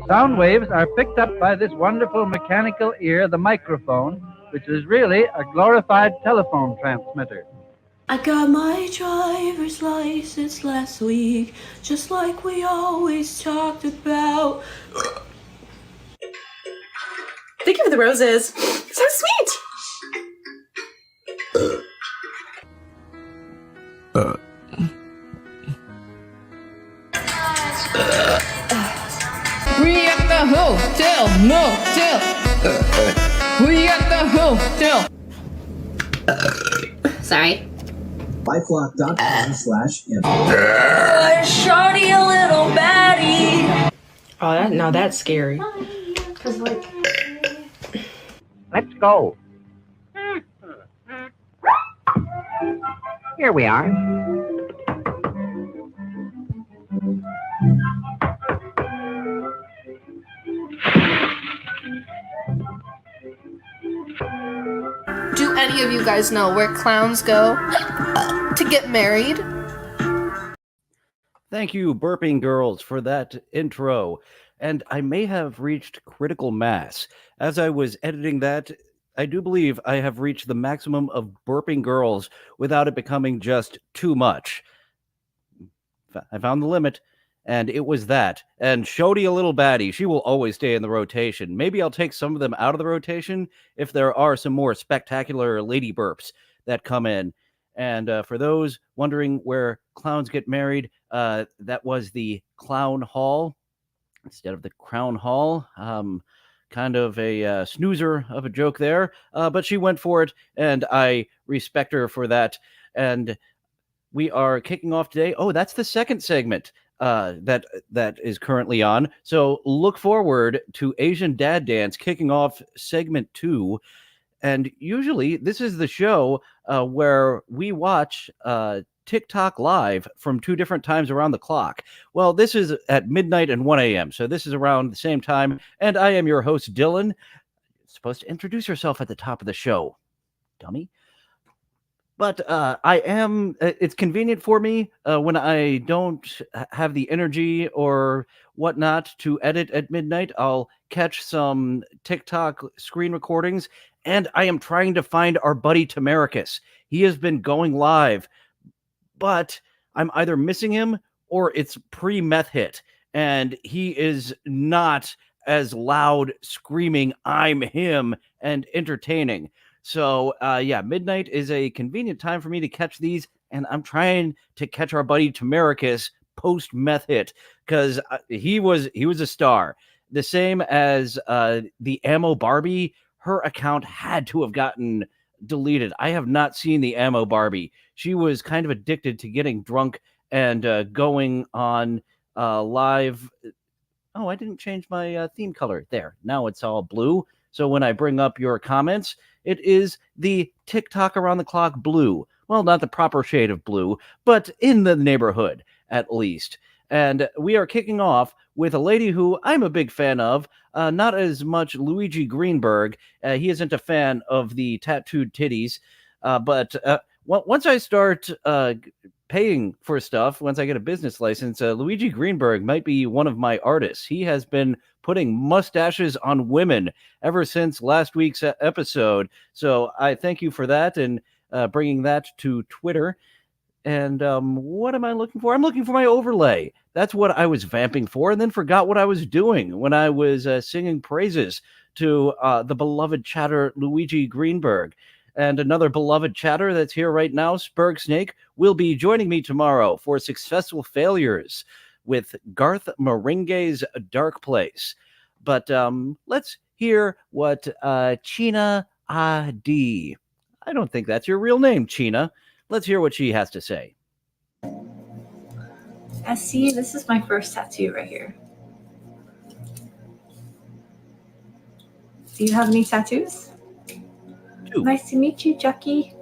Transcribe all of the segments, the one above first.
Sound waves are picked up by this wonderful mechanical ear, the microphone, which is really a glorified telephone transmitter. I got my driver's license last week, just like we always talked about. Thank you for the roses. So sweet. We at the hotel, motel. We at the hotel. Sorry. LifeLock.com/info. Shorty a little baddie. Oh, now that's scary. Cause like, Let's go. Here we are. Do any of you guys know where clowns go to get married? Thank you, Burping Girls, for that intro. And I may have reached critical mass. As I was editing that, I do believe I have reached the maximum of Burping Girls without it becoming just too much. I found the limit, and it was that. And Shody a little baddie, she will always stay in the rotation. Maybe I'll take some of them out of the rotation if there are some more spectacular lady burps that come in. And for those wondering where clowns get married, that was the Clown Hall instead of the Crown Hall. Kind of a snoozer of a joke there, but she went for it, and I respect her for that. And we are kicking off today. Oh, that's the second segment that is currently on. So look forward to Asian Dad Dance kicking off segment 2. And usually this is the show where we watch TikTok live from 2 different times around the clock. Well, this is at midnight and 1 a.m. So this is around the same time. And I am your host, Dylan. You're supposed to introduce yourself at the top of the show, dummy. But it's convenient for me when I don't have the energy or whatnot to edit at midnight. I'll catch some TikTok screen recordings, and I am trying to find our buddy Tamaricus. He has been going live, but I'm either missing him or it's pre-meth hit, and he is not as loud screaming, "I'm him," and entertaining. So, midnight is a convenient time for me to catch these, and I'm trying to catch our buddy Tamaricus post-meth hit, because he was a star. The same as the Ammo Barbie, her account had to have gotten deleted. I have not seen the Ammo Barbie. She was kind of addicted to getting drunk and going on live. Oh, I didn't change my theme color. There, now it's all blue. So when I bring up your comments, it is the TikTok around the clock blue. Well, not the proper shade of blue, but in the neighborhood, at least. And we are kicking off with a lady who I'm a big fan of, not as much Luigi Greenberg. He isn't a fan of the tattooed titties, but once I start paying for stuff, once I get a business license, Luigi Greenberg might be one of my artists. He has been putting mustaches on women ever since last week's episode. So I thank you for that and bringing that to Twitter. And what am I looking for? I'm looking for my overlay. That's what I was vamping for, and then forgot what I was doing when I was singing praises to the beloved chatter Luigi Greenberg. And another beloved chatter that's here right now, Spurg Snake, will be joining me tomorrow for Successful Failures with Garth Marenghi's Dark Place. But let's hear what China Adi. I don't think that's your real name, China. Let's hear what she has to say. I see, this is my first tattoo right here. Do you have any tattoos? 2. Nice to meet you, Chucky.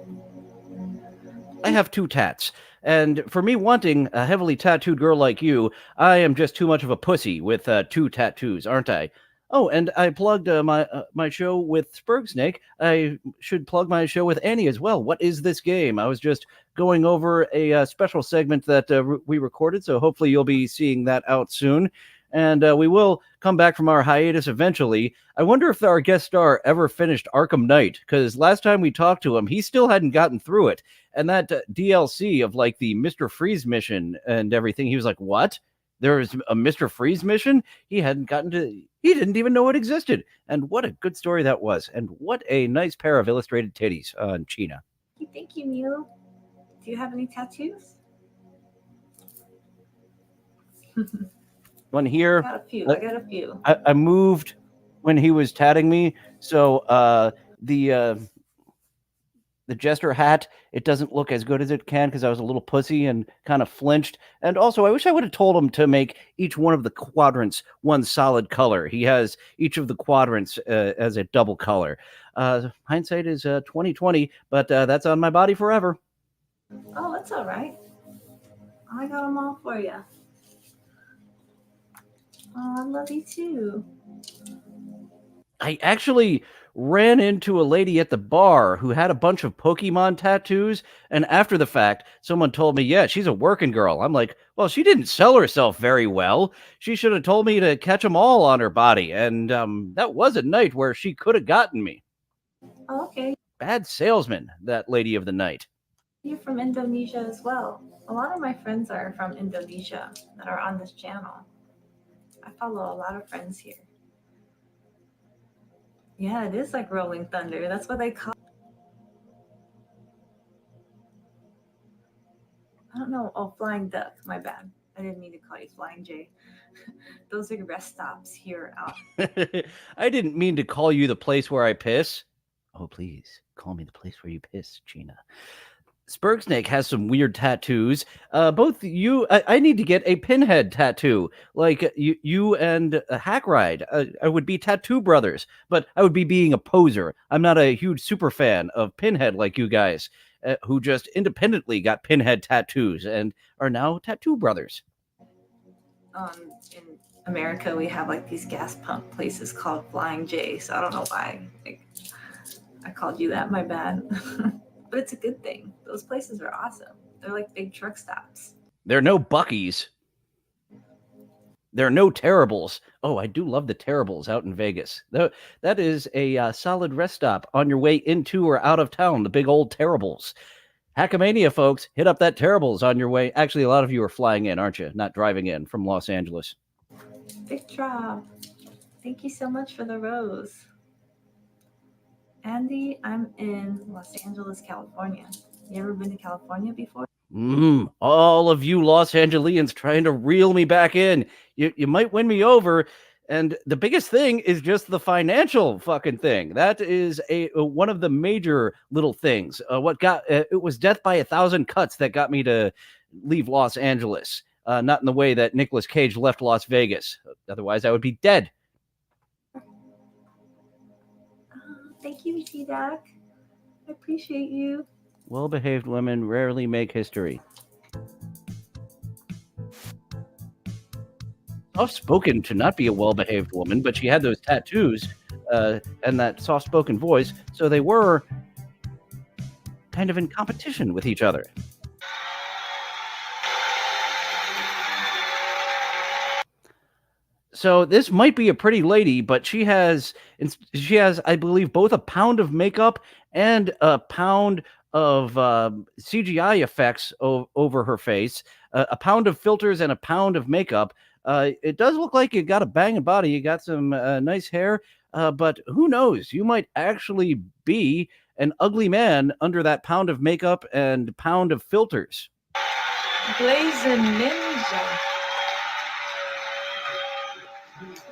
I have 2 tats. And for me wanting a heavily tattooed girl like you, I am just too much of a pussy with 2 tattoos, aren't I? Oh, and I plugged my show with Spurg Snake. I should plug my show with Annie as well. What is this game? I was just going over a special segment that we recorded, so hopefully you'll be seeing that out soon. and we will come back from our hiatus eventually. I wonder if our guest star ever finished Arkham Knight, because last time we talked to him, he still hadn't gotten through it. And that DLC of like the Mr. Freeze mission and everything, he was like, what? There was a Mr. Freeze mission? He didn't even know it existed. And what a good story that was. And what a nice pair of illustrated titties on Chyna. Thank you, Mew. Do you have any tattoos? One here. I got a few. I moved when he was tatting me. So the jester hat, it doesn't look as good as it can because I was a little pussy and kind of flinched. And also, I wish I would have told him to make each one of the quadrants one solid color. He has each of the quadrants as a double color. Hindsight is 2020, but that's on my body forever. Oh, that's all right. I got them all for you. Oh, I love you too. I actually ran into a lady at the bar who had a bunch of Pokemon tattoos, and after the fact, someone told me, yeah, she's a working girl. I'm like, well, she didn't sell herself very well. She should have told me to catch them all on her body, and that was a night where she could have gotten me. Oh, okay. Bad salesman, that lady of the night. You're from Indonesia as well. A lot of my friends are from Indonesia that are on this channel. I follow a lot of friends here. Yeah, it is like rolling thunder. That's what they call it. I don't know. Oh, Flying Duck. My bad. I didn't mean to call you Flying J. Those are rest stops here out. I didn't mean to call you the place where I piss. Oh, please, call me the place where you piss, Chyna. Spurgsnake has some weird tattoos. Both you, I need to get a Pinhead tattoo. Like you and Hackride. I would be tattoo brothers, but I would be being a poser. I'm not a huge super fan of Pinhead like you guys, who just independently got Pinhead tattoos and are now tattoo brothers. In America, we have like these gas pump places called Flying J. So I don't know why I called you that. My bad. But it's a good thing. Those places are awesome. They're like big truck stops. There are no Buc-ee's. There are no Terribles. Oh, I do love the Terribles out in Vegas. That is a solid rest stop on your way into or out of town, the big old Terribles. Hackamania, folks, hit up that Terribles on your way. Actually, a lot of you are flying in, aren't you? Not driving in from Los Angeles. Big drop. Thank you so much for the rose. Andy, I'm in Los Angeles, California. You ever been to California before? All of you Los Angelians trying to reel me back in. You might win me over. And the biggest thing is just the financial fucking thing. That is one of the major little things. It was death by 1,000 cuts that got me to leave Los Angeles. Not in the way that Nicolas Cage left Las Vegas. Otherwise, I would be dead. Thank you, T-Doc. I appreciate you. Well-behaved women rarely make history. Soft-spoken to not be a well-behaved woman, but she had those tattoos and that soft-spoken voice, so they were kind of in competition with each other. So this might be a pretty lady, but she has, I believe, both a pound of makeup and a pound of CGI effects over her face, a pound of filters and a pound of makeup. It does look like you got a banging body. You got some nice hair, but who knows? You might actually be an ugly man under that pound of makeup and pound of filters. Blazing Ninja.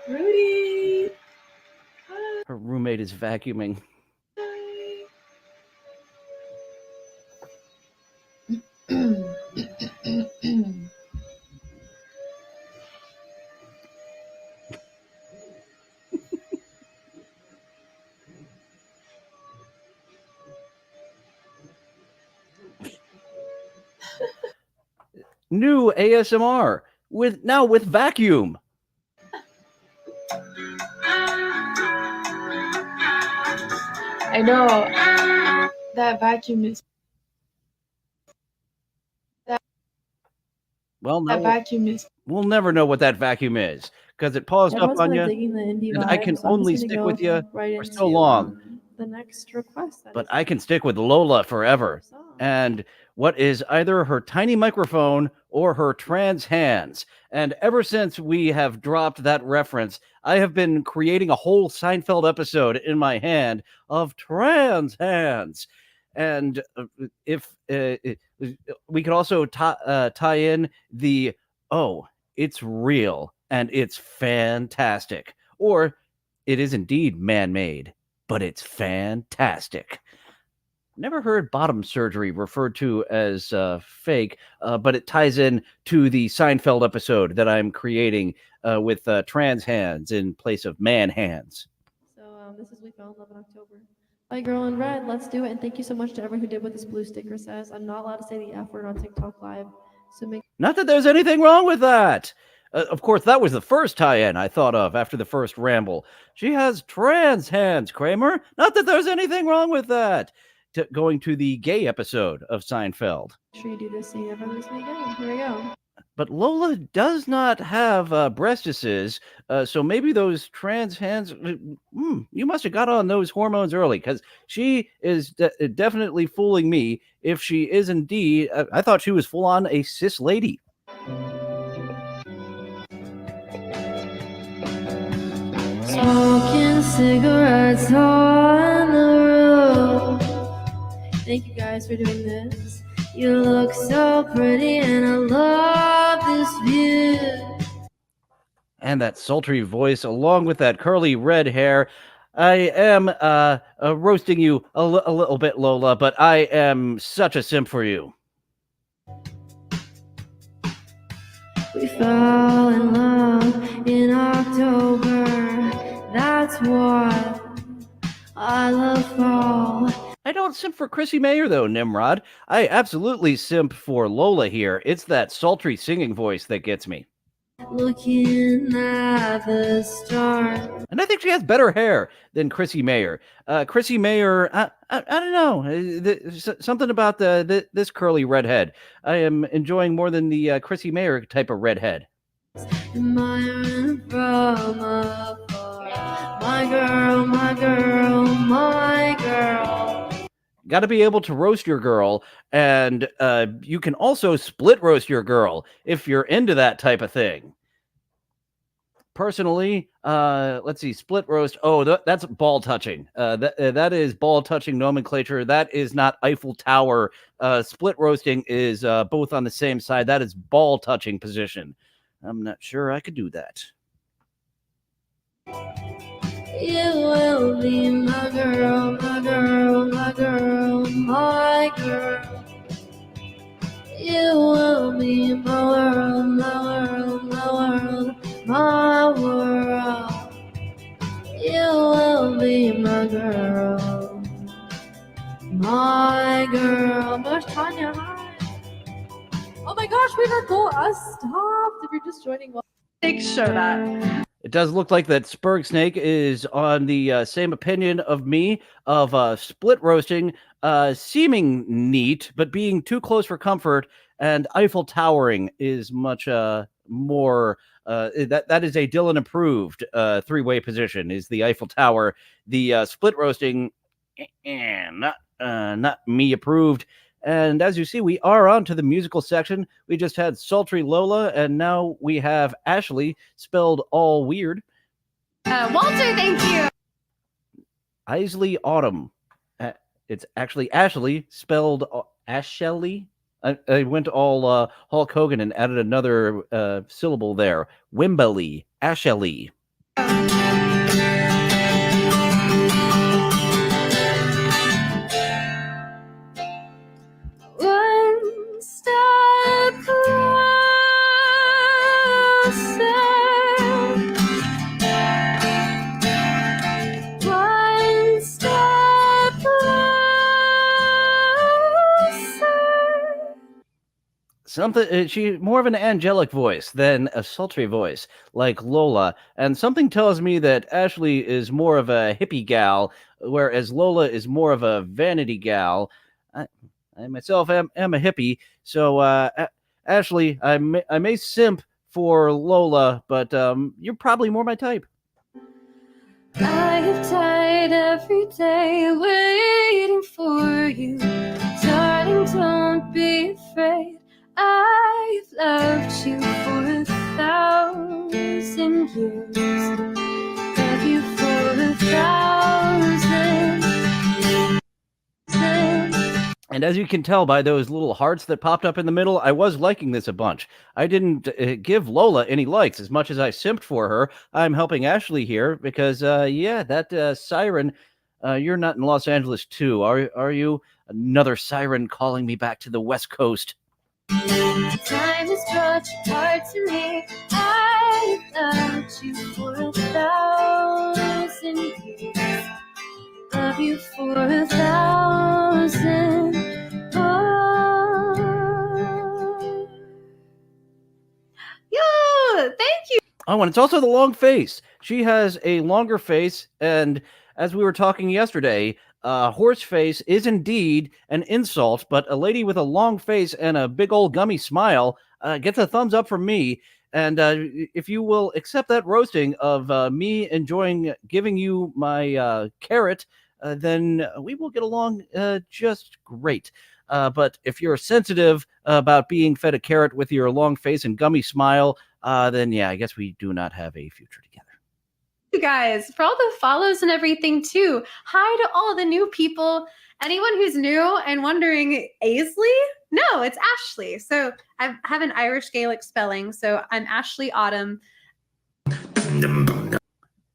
Rudy. Her roommate is vacuuming. New ASMR with vacuum. I know that vacuum is. Well, That vacuum is. we'll never know what that vacuum is because it paused up Everyone's on really you, digging the indie and vibe, I can so I'm only just stick gonna with go you right for so into, long. the next request. That But is I can stick with Lola forever. song. And what is either her tiny microphone or her trans hands. And ever since we have dropped that reference, I have been creating a whole Seinfeld episode in my hand of trans hands. And if we could also tie in the, oh, it's real and it's fantastic, or it is indeed man-made, but it's fantastic. Never heard bottom surgery referred to as fake, but it ties in to the Seinfeld episode that I'm creating with trans hands in place of man hands. So this is We Fell in Love in October. By Girl in Red, let's do it. And thank you so much to everyone who did what this blue sticker says. I'm not allowed to say the F word on TikTok Live, so make Not that there's anything wrong with that. Of course, that was the first tie-in I thought of after the first ramble. She has trans hands, Kramer. Not that there's anything wrong with that. Going to the gay episode of Seinfeld. sure you do this so you never lose me again. Here we go. But Lola does not have breastises, so maybe those trans hands, you must have got on those hormones early, because she is definitely fooling me if she is indeed, I thought she was full on a cis lady. Smoking cigarettes on the road. Thank you guys for doing this. You look so pretty and I love this view. And that sultry voice, along with that curly red hair. I am roasting you a little bit, Lola, but I am such a simp for you. We fell in love in October. That's why I love fall. I don't simp for Chrissy Mayer, though, Nimrod. I absolutely simp for Lola here. It's that sultry singing voice that gets me. Looking at the stars. And I think she has better hair than Chrissy Mayer. Chrissy Mayer, I don't know. Something about this curly redhead I am enjoying more than the Chrissy Mayer type of redhead. Admiring from afar. My girl, my girl, my girl. Got to be able to roast your girl, and you can also split roast your girl if you're into that type of thing. Personally, let's see, split roast. Oh, that's ball touching. That is ball touching nomenclature. That is not Eiffel Tower. Split roasting is both on the same side. That is ball touching position. I'm not sure I could do that. You will be my girl, my girl, my girl, my girl. You will be my world, my world, my world, my world. You will be my girl, my girl. Gosh, Tanya, hi. Oh my gosh, we didn't go. Stopped. If you're just joining, make sure that. It does look like that Spurg Snake is on the same opinion of me of split roasting, seeming neat, but being too close for comfort, and Eiffel Towering is much more. That is a Dylan approved three-way position. Is the Eiffel Tower. The split roasting, not me approved. And as you see, we are on to the musical section. We just had Sultry Lola, and now we have Ashley, spelled all weird. Walter, thank you. Isley Autumn. It's actually Ashley, spelled Ashley. I went all Hulk Hogan and added another syllable there. Wimberley, Ashley. One step closer. One step closer. Something she more of an angelic voice than a sultry voice like Lola, and something tells me that Ashley is more of a hippie gal, whereas Lola is more of a vanity gal. I myself am a hippie, so Ashley, I may simp for Lola, but you're probably more my type. I have died every day waiting for you. Darling, don't be afraid. I've loved you for 1,000 years. Love you for 1,000 years. And as you can tell by those little hearts that popped up in the middle, I was liking this a bunch. I didn't give Lola any likes as much as I simped for her. I'm helping Ashley here because, that siren, you're not in Los Angeles too, are you? Another siren calling me back to the West Coast. Time has brought you apart to me. I've loved you for 1,000 years. Love you for 1,000 more. Yo, thank you. Oh, and it's also the long face. She has a longer face, and as we were talking yesterday, horse face is indeed an insult, but a lady with a long face and a big old gummy smile gets a thumbs up from me. And if you will accept that roasting of me giving you my carrot, then we will get along just great. But if you're sensitive about being fed a carrot with your long face and gummy smile, then yeah, I guess we do not have a future together. You guys for all the follows and everything too. Hi to all the new people. Anyone who's new and wondering, Aisley? No, it's Ashley. So I have an Irish Gaelic spelling. So I'm Ashley Autumn.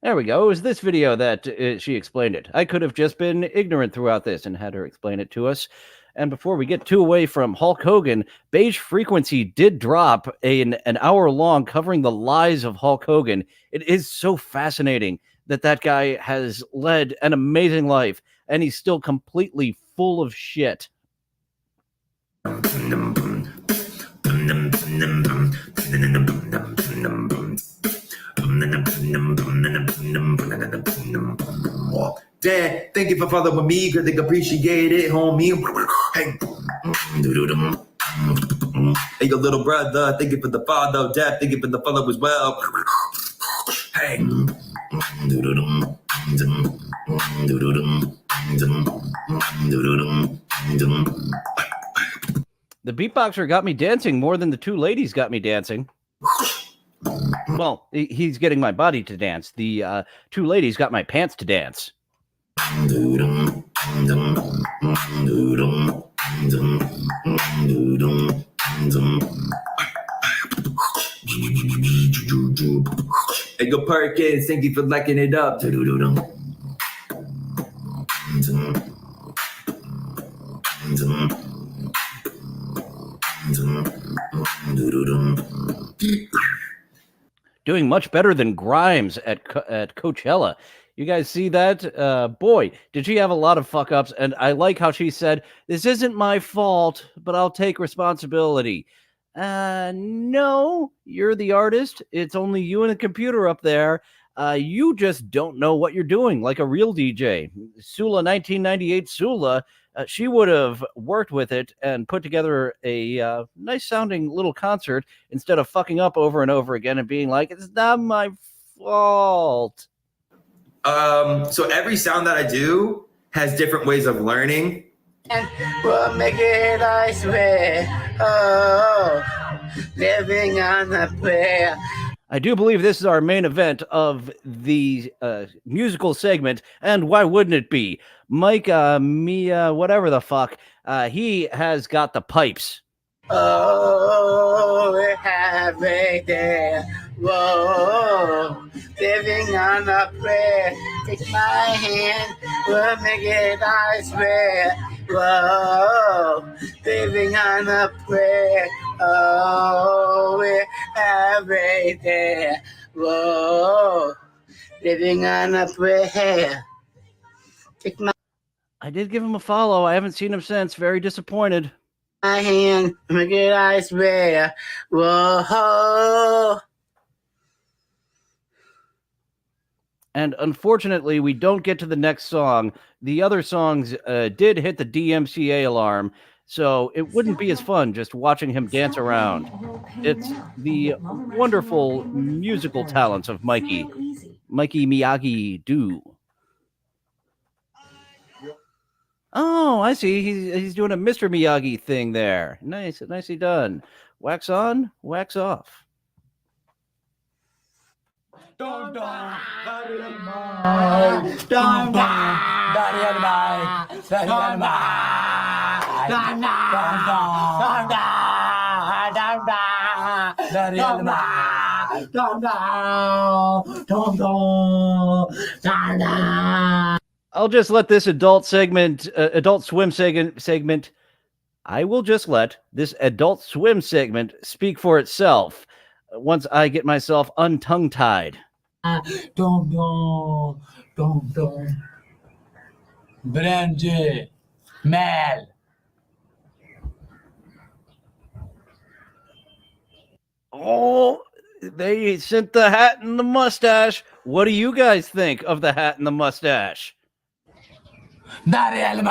There we go. It was this video that she explained it. I could have just been ignorant throughout this and had her explain it to us. And before we get too away from Hulk Hogan, Beige Frequency did drop an hour long covering the lies of Hulk Hogan. It is so fascinating that guy has led an amazing life, and he's still completely full of shit. Dad, thank you for following me, cause they appreciate it, homie. Hey, your little brother, thank you for the follow. Dad, thank you for the follow as well. Hey. The beatboxer got me dancing more than the two ladies got me dancing. Well, he's getting my body to dance. The two ladies got my pants to dance. Edgar Perkins, thank you for liking it up. Doing much better than Grimes at Coachella. You guys see that? Boy, did she have a lot of fuck ups. And I like how she said, "This isn't my fault, but I'll take responsibility." No, you're the artist. It's only you and the computer up there. You just don't know what you're doing, like a real DJ. Sula 1998 Sula, she would have worked with it and put together a nice sounding little concert instead of fucking up over and over again and being like, "It's not my fault." So every sound that I do has different ways of learning. And we'll make it, I swear. Oh, living on a prayer. I do believe this is our main event of the musical segment, and why wouldn't it be? Mike, Mia, whatever the fuck, he has got the pipes. Oh, we're having there. Whoa, living on a prayer. Take my hand, we'll make it, I swear. Whoa, living on a prayer. Oh, we're having there. Whoa, living on a prayer. Take my I did give him a follow. I haven't seen him since. Very disappointed. My hand, make it, I swear. Whoa. And unfortunately, we don't get to the next song. The other songs did hit the DMCA alarm. So it wouldn't be as fun just watching him dance around. It's the wonderful musical talents of Mikey Miyagi-Do. Oh, I see. He's doing a Mr. Miyagi thing there. Nicely done. Wax on, wax off. I'll just let this adult swim segment. I will just let this adult swim segment speak for itself once I get myself untongue-tied. Brandy, Mel. Oh, they sent the hat and the mustache. What do you guys think of the hat and the mustache? Benny, welcome.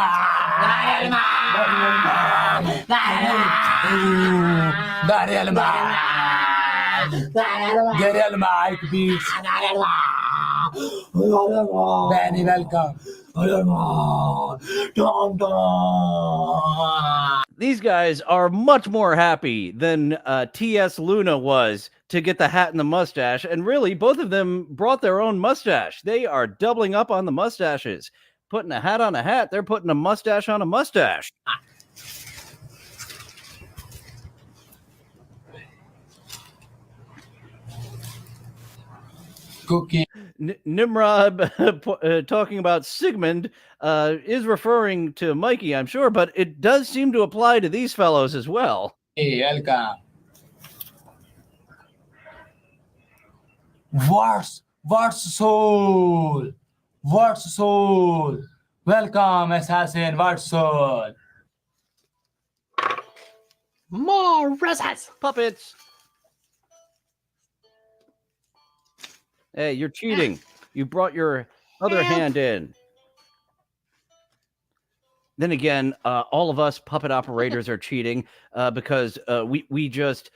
These guys are much more happy than T.S. Luna was to get the hat and the mustache. And really, both of them brought their own mustache. They are doubling up on the mustaches. Putting a hat on a hat, they're putting a mustache on a mustache. Cookie. Nimrod talking about Sigmund is referring to Mikey, I'm sure, but it does seem to apply to these fellows as well. Hey, welcome. What's soul? What's soul? Welcome, assassin. What's soul? More roses. Puppets. Hey, you're cheating. You brought your other hand in. Then again, all of us puppet operators are cheating because we just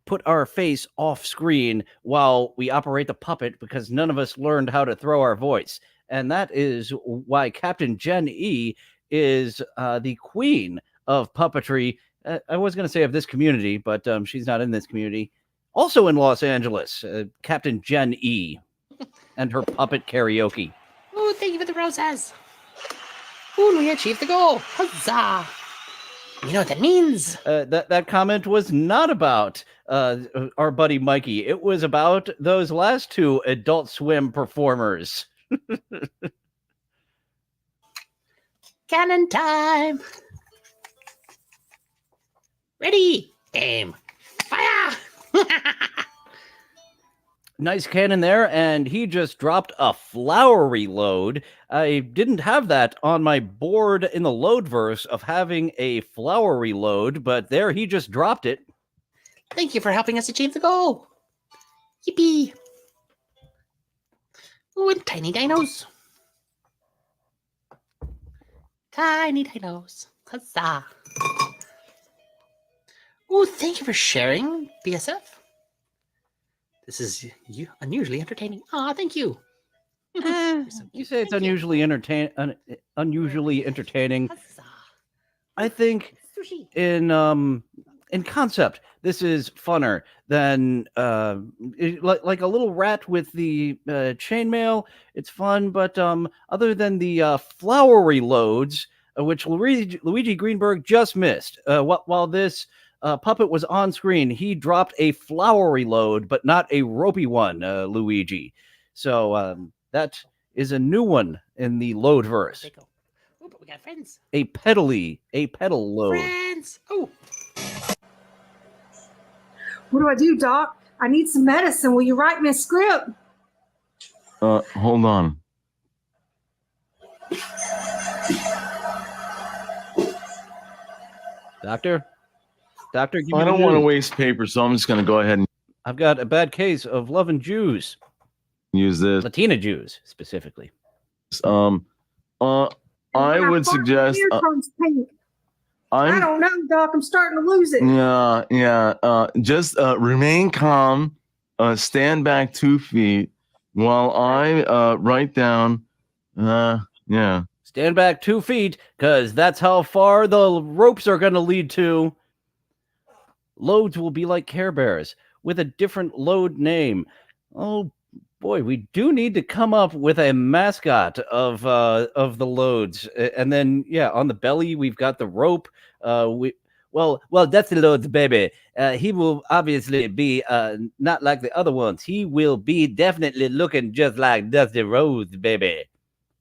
put our face off screen while we operate the puppet because none of us learned how to throw our voice. And that is why Captain Jen E is the queen of puppetry. I was going to say of this community, but she's not in this community. Also in Los Angeles, Captain Jen E and her puppet karaoke. Oh, thank you for the roses. Ooh, we achieved the goal. Huzzah. You know what that means? That comment was not about our buddy Mikey. It was about those last two Adult Swim performers. Cannon time. Ready. Aim. Fire. Nice cannon there, and he just dropped a flowery load. I didn't have that on my board in the load verse of having a flowery load, but there he just dropped it. Thank you for helping us achieve the goal. Yippee. Ooh, and tiny dinos. Tiny dinos. Huzzah. Ooh, thank you for sharing, BSF. This is unusually entertaining. Ah, thank you. You say it's unusually entertaining. I think in concept, this is funner than like a little rat with the chainmail. It's fun, but other than the flowery loads, which Luigi Greenberg just missed, while this puppet was on screen, he dropped a flowery load, but not a ropey one, Luigi. So that is a new one in the load verse. Oh, but we got friends. A pedal load. Friends. Oh. What do I do, Doc? I need some medicine. Will you write me a script? Hold on. Doctor, give I don't want to waste paper, so I'm just going to go ahead and I've got a bad case of loving Jews. Use this. Latina Jews, specifically. I would suggest... I don't know, Doc. I'm starting to lose it. Yeah. Just remain calm. Stand back 2 feet while I write down. Yeah. Stand back 2 feet, because that's how far the ropes are going to lead to. Loads will be like Care Bears with a different load name. Oh boy, we do need to come up with a mascot of the loads, and then on the belly we've got the rope. Well, that's the loads, baby. He will obviously be not like the other ones. He will be definitely looking just like Dusty Rhodes, baby.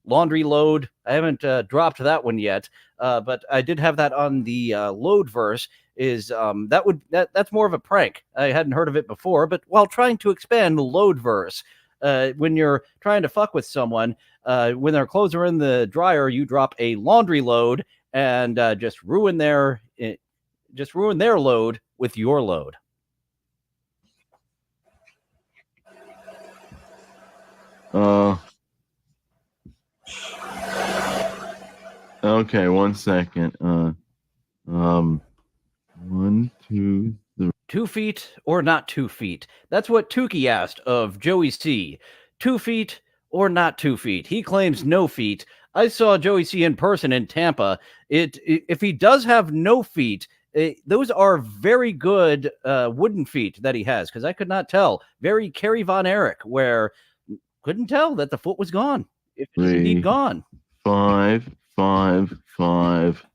Laundry load. I haven't dropped that one yet, but I did have that on the load verse. That's more of a prank. I hadn't heard of it before, but while trying to expand the load verse, when you're trying to fuck with someone, when their clothes are in the dryer, you drop a laundry load and just ruin their load with your load. Okay, 1 second. 1, 2, 3. 2 feet or not 2 feet? That's what Tukey asked of Joey C. 2 feet or not 2 feet? He claims no feet. I saw Joey C in person in Tampa. If he does have no feet, those are very good wooden feet that he has, because I could not tell. Very Kerry Von Erich, where couldn't tell that the foot was gone. If it's indeed gone. 5, 5, 5.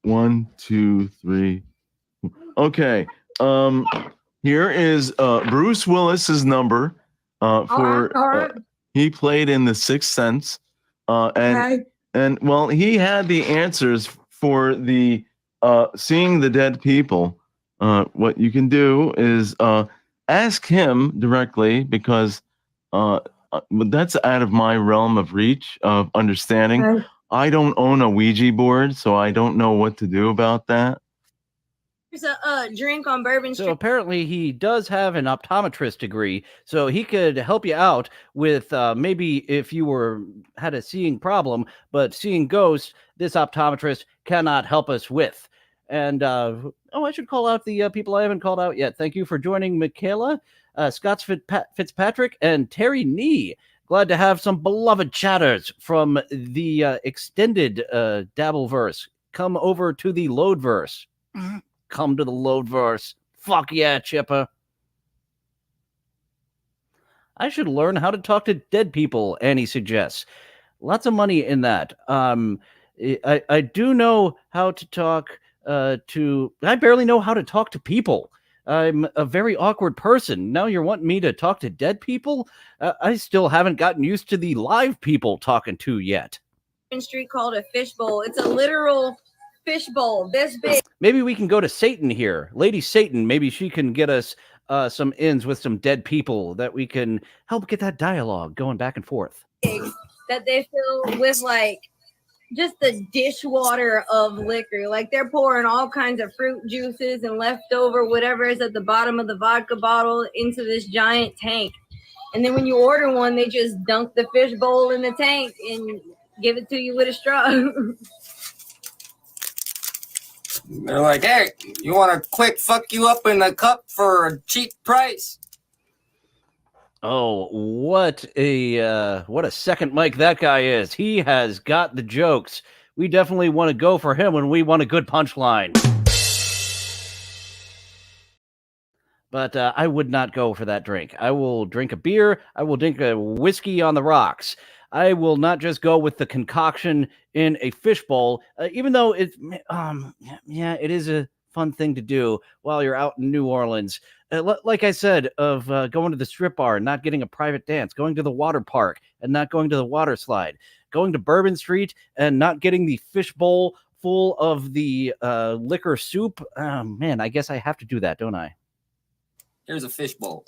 1, 2, 3. Okay. Here is Bruce Willis's number. He played in The Sixth Sense. And well, he had the answers for the seeing the dead people. What you can do is ask him directly, because that's out of my realm of reach of understanding. I don't own a Ouija board, so I don't know what to do about that. There's a drink on Bourbon Street. So apparently he does have an optometrist degree, so he could help you out with maybe if you had a seeing problem, but seeing ghosts, this optometrist cannot help us with. And I should call out the people I haven't called out yet. Thank you for joining, Michaela, Scott Fitzpatrick, and Terry Nee. Glad to have some beloved chatters from the extended Dabbleverse come over to the Loadverse. Come to the Loadverse. Fuck yeah, Chipper. I should learn how to talk to dead people, Annie suggests. Lots of money in that. I do know how to talk I barely know how to talk to people. I'm a very awkward person. Now you're wanting me to talk to dead people? I still haven't gotten used to the live people talking to yet. Street called a fishbowl. It's a literal fishbowl this big. Maybe we can go to Satan here. Lady Satan, maybe she can get us some ins with some dead people that we can help get that dialogue going back and forth. That they fill with like just the dishwater of liquor. Like they're pouring all kinds of fruit juices and leftover whatever is at the bottom of the vodka bottle into this giant tank. And then when you order one, they just dunk the fish bowl in the tank and give it to you with a straw. They're like, hey, you want a quick fuck you up in a cup for a cheap price? Oh, what a second mic that guy is. He has got the jokes. We definitely want to go for him when we want a good punchline. But I would not go for that drink. I will drink a beer. I will drink a whiskey on the rocks. I will not just go with the concoction in a fishbowl, even though it is a fun thing to do while you're out in New Orleans. Like I said, of going to the strip bar and not getting a private dance, going to the water park and not going to the water slide, going to Bourbon Street and not getting the fishbowl full of the liquor soup. Man, I guess I have to do that, don't I? Here's a fishbowl.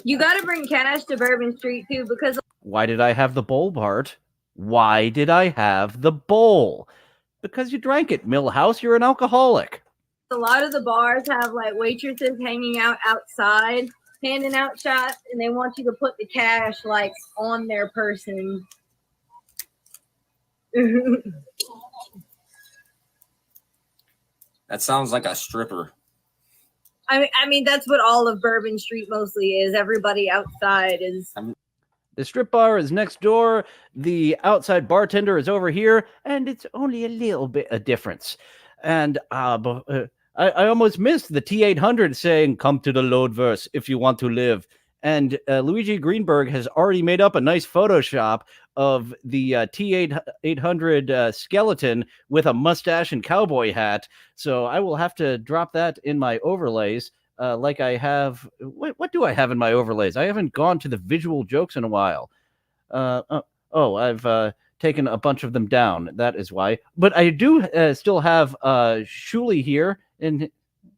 You got to bring cash to Bourbon Street too, because Why did I have the bowl, Bart? Why did I have the bowl? Because you drank it, Millhouse. You're an alcoholic. a lot of the bars have like waitresses hanging out outside, handing out shots, and they want you to put the cash like on their person. That sounds like a stripper. I mean, that's what all of Bourbon Street mostly is. Everybody outside is. The strip bar is next door. The outside bartender is over here, and it's only a little bit of difference. And I almost missed the T800 saying, "Come to the Loadverse if you want to live." And Luigi Greenberg has already made up a nice Photoshop of the T800 skeleton with a mustache and cowboy hat. So I will have to drop that in my overlays. Like I have, what do I have in my overlays? I haven't gone to the visual jokes in a while. I've taken a bunch of them down. That is why. But I do still have Shuli here. And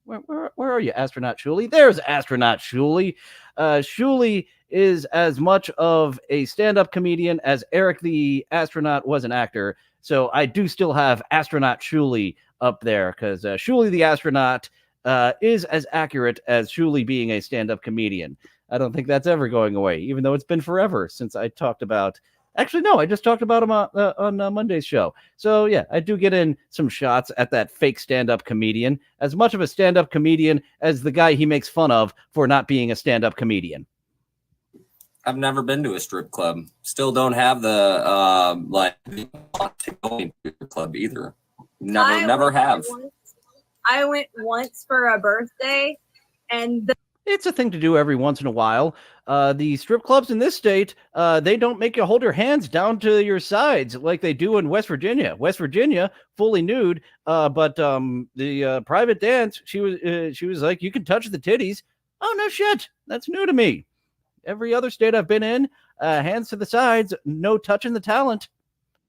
where are you, Astronaut Shuli? There's Astronaut Shuli. Shuli is as much of a stand-up comedian as Eric the Astronaut was an actor. So I do still have Astronaut Shuli up there because Shuli the Astronaut is as accurate as Shuli being a stand-up comedian. I don't think that's ever going away, even though it's been forever since I talked about... Actually, no, I just talked about him on Monday's show. So, yeah, I do get in some shots at that fake stand-up comedian, as much of a stand-up comedian as the guy he makes fun of for not being a stand-up comedian. I've never been to a strip club. Still don't have the going to a club either. Never have. I went once for a birthday, and it's a thing to do every once in a while. The strip clubs in this state, they don't make you hold your hands down to your sides like they do in West Virginia. West Virginia, fully nude, but the private dance, she was like, you can touch the titties. Oh, no shit. That's new to me. Every other state I've been in, hands to the sides, no touching the talent.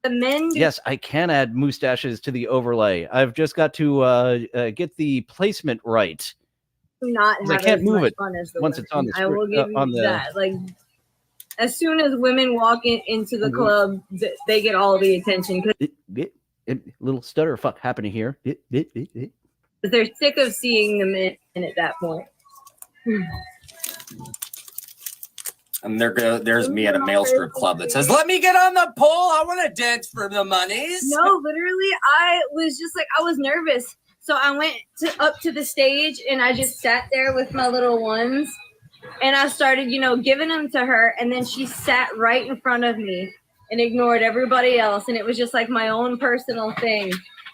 The men. Yes, I can add mustaches to the overlay. I've just got to get the placement right. Not have I can't as move much it fun as the once women. it's on the I will give you that. Like, as soon as women walk into the club, they get all the attention because little stutter fuck happening here. they're sick of seeing the men at that point. And there's me at a male strip club that says, "Let me get on the pole. I want to dance for the monies." No, literally, I was just like, I was nervous. So I went up to the stage and I just sat there with my little ones and I started, giving them to her. And then she sat right in front of me and ignored everybody else. And it was just like my own personal thing.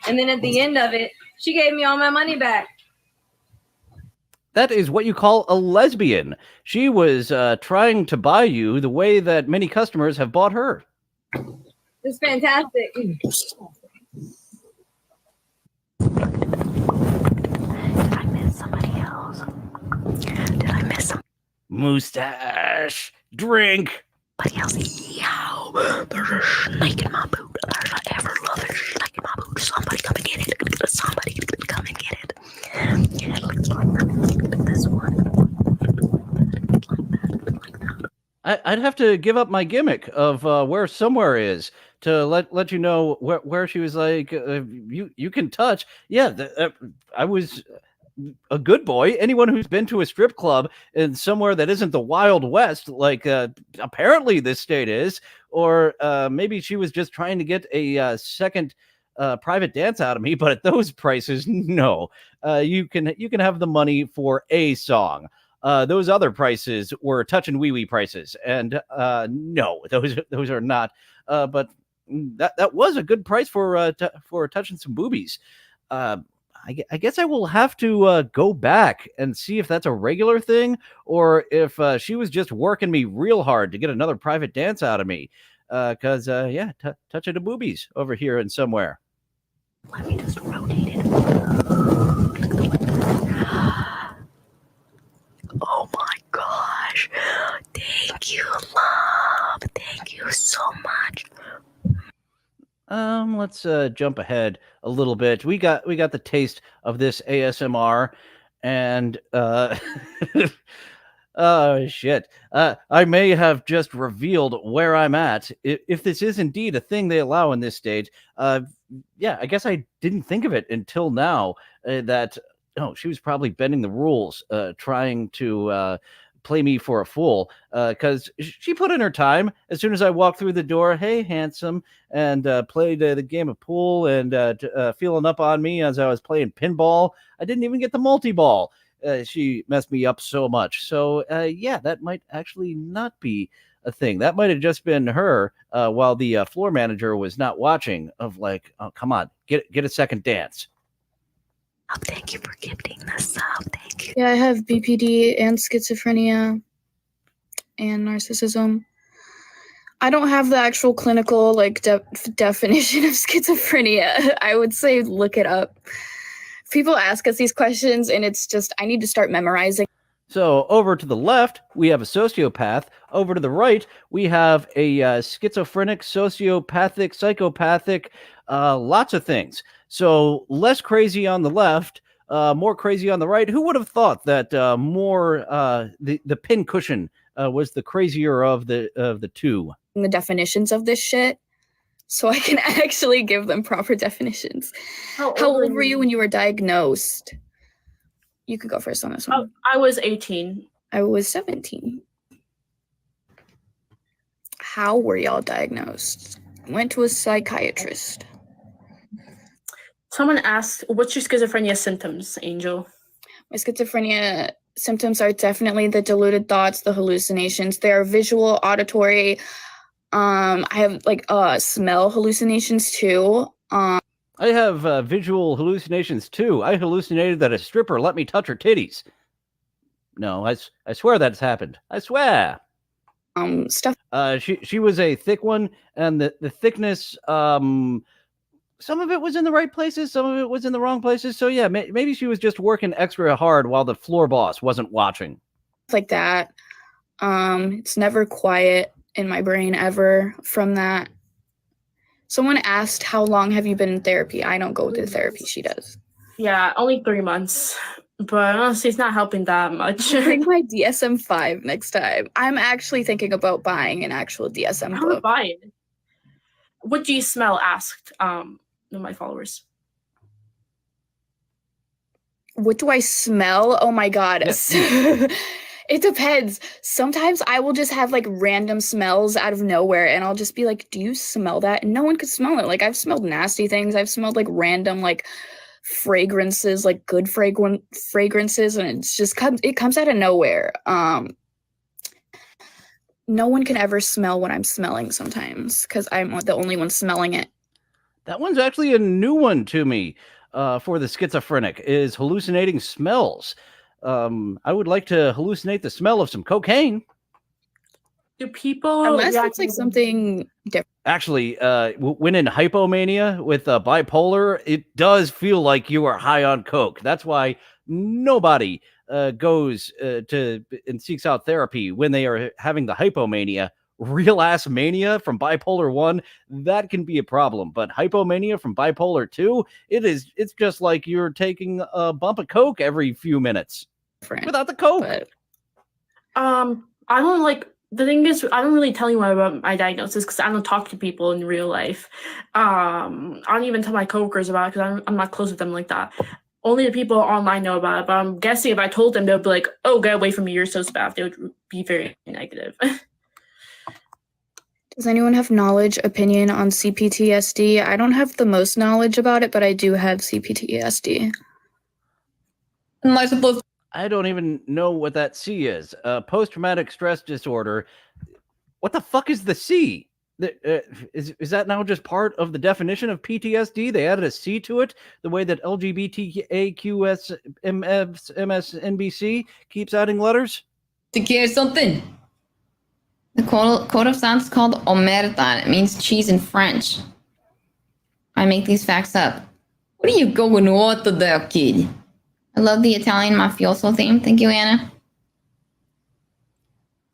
And then at the end of it, she gave me all my money back. That is what you call a lesbian. She was trying to buy you the way that many customers have bought her. It's fantastic. Somebody else. Did I miss some? Mustache. Drink. Somebody else. Yo, there's a snake in my boot. There's an ever-loving snake in my boot. Somebody come and get it. Somebody come and get it. Yeah, it looks like that. This one. I'd have to give up my gimmick of where somewhere is to let you know where she was like, you can touch. Yeah, I was a good boy. Anyone who's been to a strip club in somewhere that isn't the Wild West, like apparently this state is, or maybe she was just trying to get a second private dance out of me. But at those prices, no. You can have the money for a song. Those other prices were touch and wee wee prices, and no, those are not. But that was a good price for touching some boobies. I guess I will have to go back and see if that's a regular thing, or if she was just working me real hard to get another private dance out of me. Because touching the boobies over here and somewhere. Let me just rotate it. Oh my gosh. Thank you, love. Thank you so much. Let's jump ahead a little bit. We got the taste of this ASMR, and oh shit. I may have just revealed where I'm at. If this is indeed a thing they allow in this state, I guess I didn't think of it until now. That she was probably bending the rules, trying to play me for a fool, because she put in her time. As soon as I walked through the door, hey, handsome, and played the game of pool and feeling up on me as I was playing pinball. I didn't even get the multi-ball. She messed me up so much. So, yeah, that might actually not be a thing. That might have just been her while the floor manager was not watching, of like, oh, come on, get a second dance. Oh, thank you for gifting the sub. Thank you. Yeah, I have BPD and schizophrenia and narcissism. I don't have the actual clinical definition of schizophrenia. I would say look it up. People ask us these questions and it's just, I need to start memorizing. So over to the left, we have a sociopath. Over to the right, we have a schizophrenic, sociopathic, psychopathic, lots of things. So less crazy on the left, more crazy on the right. Who would have thought that the pincushion was the crazier of the two? The definitions of this shit, so I can actually give them proper definitions. How old were you when you were diagnosed? You could go first on this one. I was 18. I was 17. How were y'all diagnosed? Went to a psychiatrist. Someone asked, what's your schizophrenia symptoms, Angel? My schizophrenia symptoms are definitely the deluded thoughts, the hallucinations. They are visual, auditory. I have smell hallucinations too. I have visual hallucinations too. I hallucinated that a stripper let me touch her titties. No, I swear that's happened. I swear. Stuff. She was a thick one, and the thickness, some of it was in the right places, some of it was in the wrong places. So yeah, maybe she was just working extra hard while the floor boss wasn't watching. Like that. It's never quiet in my brain ever from that. Someone asked, how long have you been in therapy? I don't go to therapy. She does. Yeah, only 3 months. But honestly, it's not helping that much. Bring my DSM-5 next time. I'm actually thinking about buying an actual DSM book. Buy it. What do you smell? Asked one of my followers. What do I smell? Oh my god. Yeah. It depends. Sometimes I will just have like random smells out of nowhere and I'll just be like, do you smell that? And no one could smell it. Like I've smelled nasty things. I've smelled like random like fragrances, like good fragrances, and it's just comes out of nowhere. No one can ever smell what I'm smelling sometimes because I'm the only one smelling it. That one's actually a new one to me for the schizophrenic, is hallucinating smells. I would like to hallucinate the smell of some cocaine. Do people... Unless it's like something different. Actually, when in hypomania with bipolar, it does feel like you are high on coke. That's why nobody goes to and seeks out therapy when they are having the hypomania. Real ass mania from bipolar 1, that can be a problem. But hypomania from bipolar 2, it's just like you're taking a bump of coke every few minutes without the coke. I don't like... The thing is, I don't really tell anyone about my diagnosis because I don't talk to people in real life. I don't even tell my coworkers about it because I'm not close with them like that. Only the people online know about it. But I'm guessing if I told them, they'll be like, "Oh, get away from me! You're so bad." They would be very negative. Does anyone have knowledge, opinion on CPTSD? I don't have the most knowledge about it, but I do have CPTSD. Am I supposed? I don't even know what that C is. Post-traumatic stress disorder. What the fuck is the C? Is that now just part of the definition of PTSD? They added a C to it, the way that LGBTQS keeps adding letters? To hear something. The code of sounds is called omerta, and it means cheese in French. I make these facts up. What are you going on there, kid? I love the Italian mafioso theme. Thank you, Anna.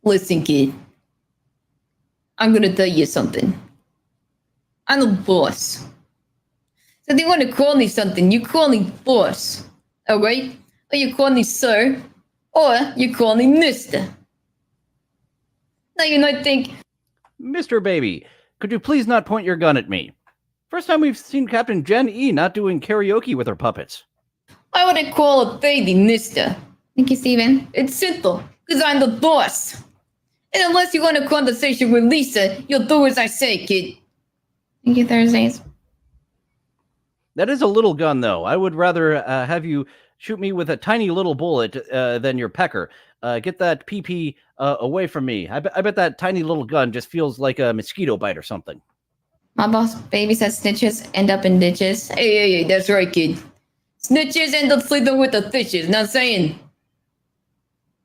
Listen, kid. I'm gonna tell you something. I'm the boss. So if you want to call me something, you call me boss. Alright? Or you call me sir. Or you call me mister. Now you might think... Mr. Baby, could you please not point your gun at me? First time we've seen Captain Jen E not doing karaoke with her puppets. Why would I call a baby mister? Thank you, Steven. It's simple. Because I'm the boss. And unless you want a conversation with Lisa, you'll do as I say, kid. Thank you, Thursdays. That is a little gun, though. I would rather have you shoot me with a tiny little bullet than your pecker. Get that PP away from me. I bet that tiny little gun just feels like a mosquito bite or something. My boss baby says snitches end up in ditches. Hey, that's right, kid. Snitches end up sleeping with the fishes. Not saying.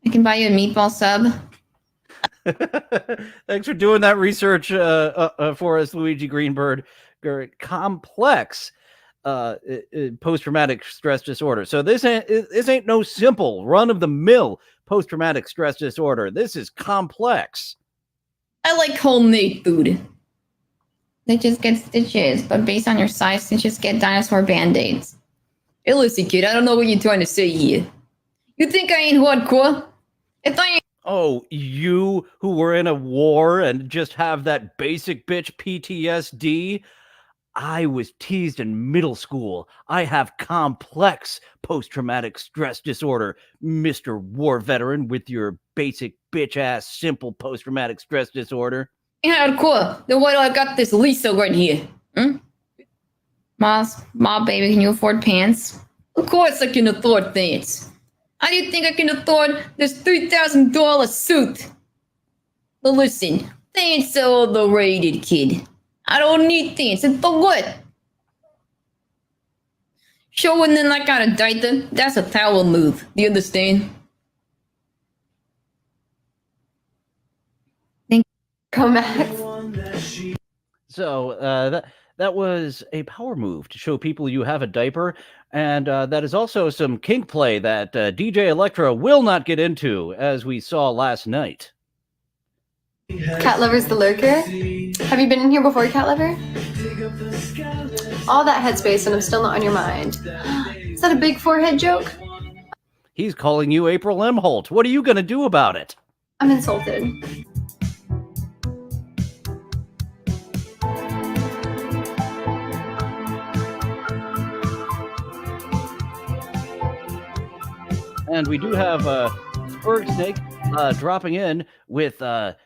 I can buy you a meatball sub. Thanks for doing that research for us, Luigi Greenberg. Complex post-traumatic stress disorder. So this ain't no simple run-of-the-mill post-traumatic stress disorder. This is complex. I like homemade food. Snitches get stitches, but based on your size, snitches get dinosaur band-aids. Hey, listen, kid, I don't know what you're trying to say here. You think I ain't hardcore? If I ain't... Oh, you who were in a war and just have that basic bitch PTSD? I was teased in middle school. I have complex post-traumatic stress disorder, Mr. War Veteran, with your basic bitch-ass simple post-traumatic stress disorder. Hardcore. Then why do I got this Lisa right here? Ma, baby, can you afford pants? Of course I can afford pants. How do you think I can afford this $3,000 suit? But listen, they ain't so overrated, kid. I don't need things. And for what? Showing them I got a diaper, that's a power move. Do you understand? Go Max. So that was a power move to show people you have a diaper, and that is also some kink play that DJ Electra will not get into, as we saw last night. Cat Lover's the lurker. Have you been in here before, Cat Lover? All that headspace and I'm still not on your mind. Is that a big forehead joke? He's calling you April M. Holt. What are you going to do about it? I'm insulted. And we do have Spurg Snake dropping in with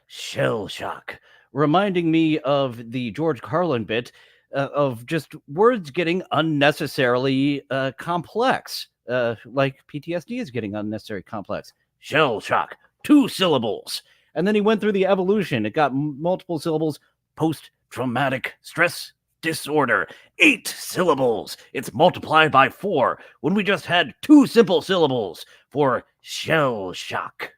Shell Shock, reminding me of the George Carlin bit of just words getting unnecessarily complex, like PTSD is getting unnecessarily complex. Shell Shock, 2 syllables. And then he went through the evolution. It got multiple syllables. Post-traumatic stress disorder, 8 syllables. It's multiplied by 4 when we just had 2 simple syllables for shell shock.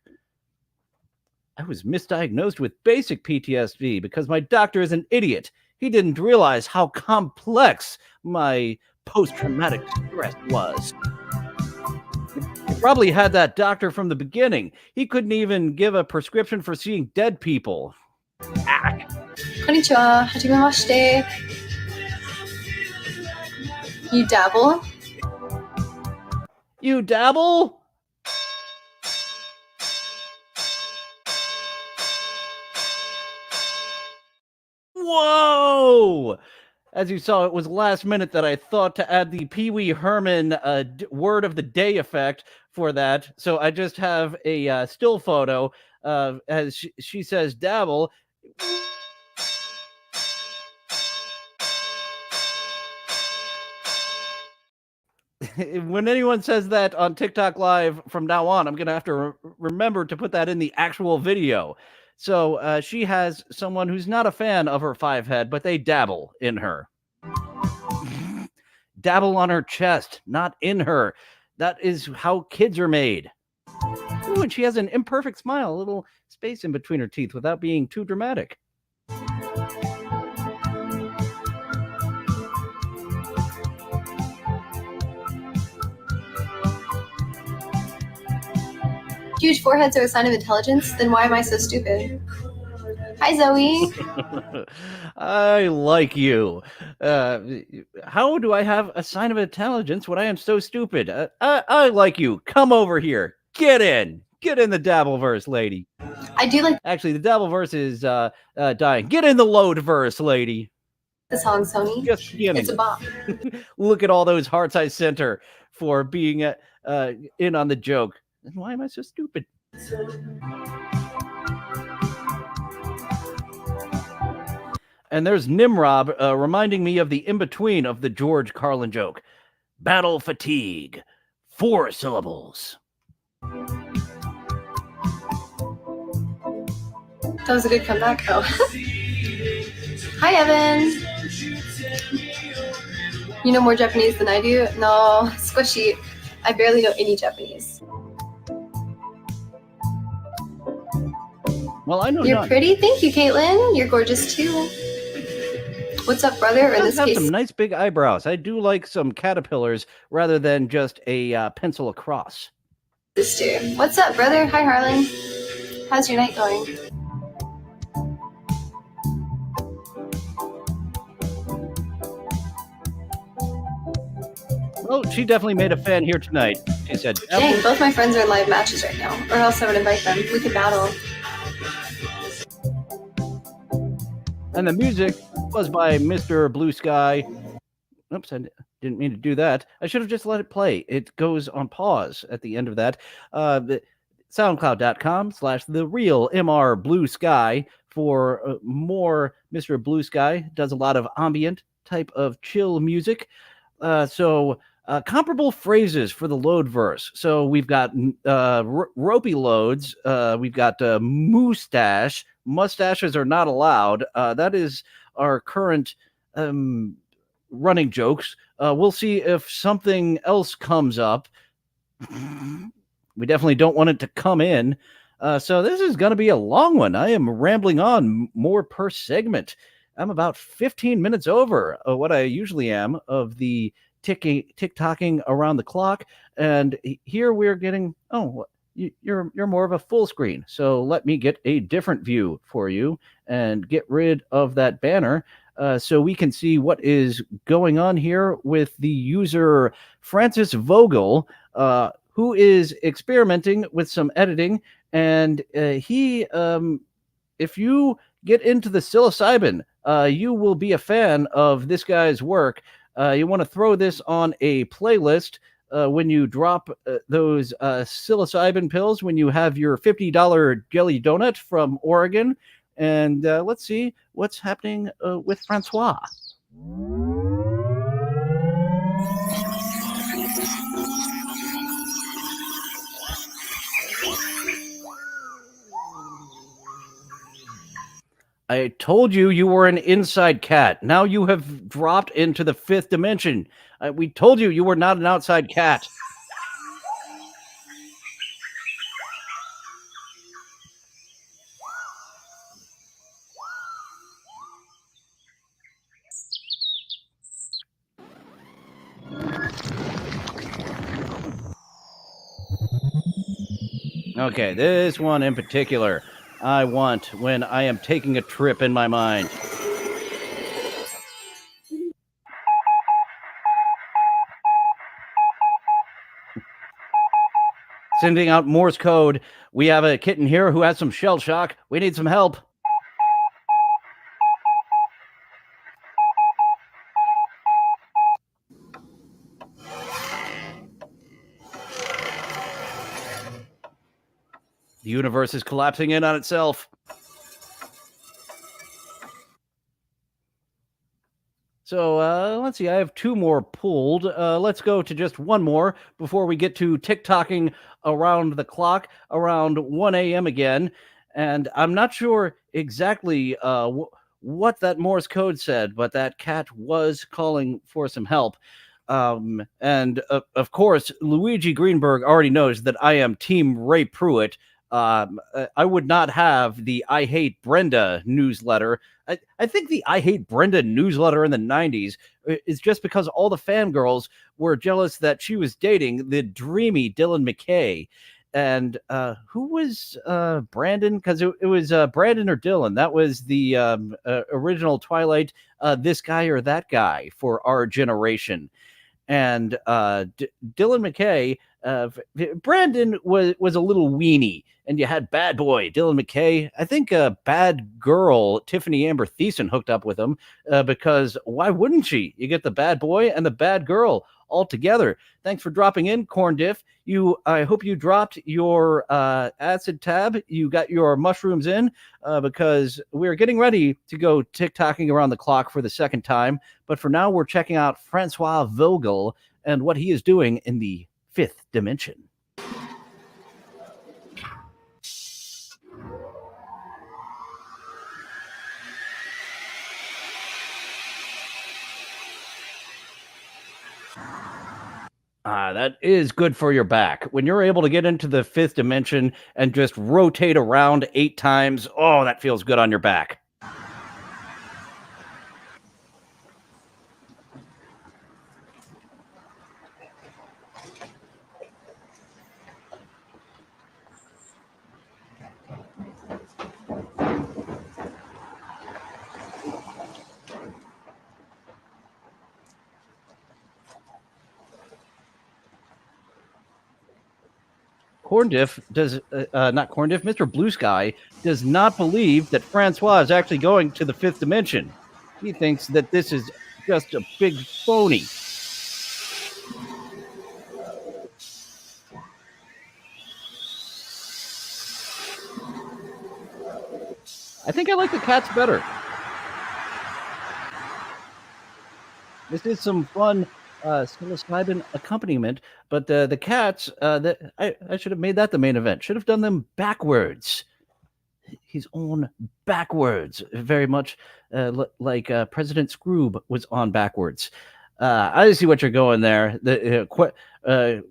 I was misdiagnosed with basic PTSD because my doctor is an idiot. He didn't realize how complex my post-traumatic stress was. He probably had that doctor from the beginning. He couldn't even give a prescription for seeing dead people. Konnichiwa, hajimemashite. You dabble? You dabble? Whoa! As you saw, it was last minute that I thought to add the Pee Wee Herman word of the day effect for that. So I just have a still photo as she says dabble. When anyone says that on TikTok Live from now on, I'm going to have to remember to put that in the actual video. So she has someone who's not a fan of her 5 head, but they dabble in her. Dabble on her chest, not in her. That is how kids are made. Ooh, and she has an imperfect smile, a little space in between her teeth without being too dramatic. Huge foreheads are a sign of intelligence? Then why am I so stupid? Hi, Zoe. I like you. How do I have a sign of intelligence when I am so stupid? I like you. Come over here. Get in. Get in the Dabbleverse, lady. I do like... Actually, the Dabbleverse is dying. Get in the Loadverse, lady. The song, Sony. Just beginning. It's a bop. Look at all those hearts I sent her for being in on the joke. And why am I so stupid? And there's Nimrod reminding me of the in-between of the George Carlin joke. Battle fatigue. 4 syllables. That was a good comeback, though. Hi, Evan. You know more Japanese than I do? No, squishy. I barely know any Japanese. Well, I know You're pretty. Thank you, Caitlin. You're gorgeous, too. What's up, brother? Or in this have case, some nice big eyebrows. I do like some caterpillars rather than just a pencil across. this dude. What's up, brother? Hi, Harlan. How's your night going? Well, she definitely made a fan here tonight. She said, Dang, both my friends are in live matches right now. Or else I would invite them. We could battle. and the music was by Mr. Blue Sky. Oops, I didn't mean to do that. I should have just let it play. It goes on pause at the end of that. SoundCloud.com/TheRealMR Blue Sky for more Mr. Blue Sky. Does a lot of ambient type of chill music. Comparable phrases for the load verse. So we've got ropey loads. We've got mustache. Mustaches are not allowed. That is our current running jokes. We'll see if something else comes up. We definitely don't want it to come in. So this is going to be a long one. I am rambling on more per segment. I'm about 15 minutes over what I usually am of the tick-tocking around the clock. And here we're getting, you're more of a full screen. So let me get a different view for you and get rid of that banner so we can see what is going on here with the user Francis Vogel, who is experimenting with some editing. And he, if you get into the psilocybin, you will be a fan of this guy's work. You want to throw this on a playlist when you drop those psilocybin pills, when you have your $50 jelly donut from Oregon. And let's see what's happening with Francois. I told you you were an inside cat. Now you have dropped into the 5th dimension. We told you you were not an outside cat. Okay, this one in particular. I want when I am taking a trip in my mind. Sending out Morse code. We have a kitten here who has some shell shock. We need some help. The universe is collapsing in on itself. So let's see. I have 2 more pulled. Let's go to just one more before we get to tick-tocking around the clock around 1 a.m. again. And I'm not sure exactly what that Morse code said, but that cat was calling for some help. And of course, Luigi Greenberg already knows that I am Team Ray Pruitt. I would not have the I Hate Brenda newsletter. I think the I Hate Brenda newsletter in the 90s is just because all the fangirls were jealous that she was dating the dreamy Dylan McKay. And who was Brandon? Because it was Brandon or Dylan. That was the original Twilight, this guy or that guy for our generation. And Dylan McKay Brandon was a little weenie, and you had bad boy Dylan McKay. I think bad girl Tiffany Amber Thiessen hooked up with him because why wouldn't she? You get the bad boy and the bad girl all together. Thanks for dropping in, Corn Diff. I hope you dropped your acid tab. You got your mushrooms in because we're getting ready to go TikToking around the clock for the second time. But for now, we're checking out Francois Vogel and what he is doing in the fifth dimension. That is good for your back. When you're able to get into the fifth dimension and just rotate around 8 times, oh, that feels good on your back. Mr. Blue Sky does not believe that Francois is actually going to the fifth dimension. He thinks that this is just a big phony. I think I like the cats better. This is some fun psilocybin accompaniment, but the cats, I should have made that the main event. Should have done them backwards. He's on backwards, very much like President Scroob was on backwards. I see what you're going there. The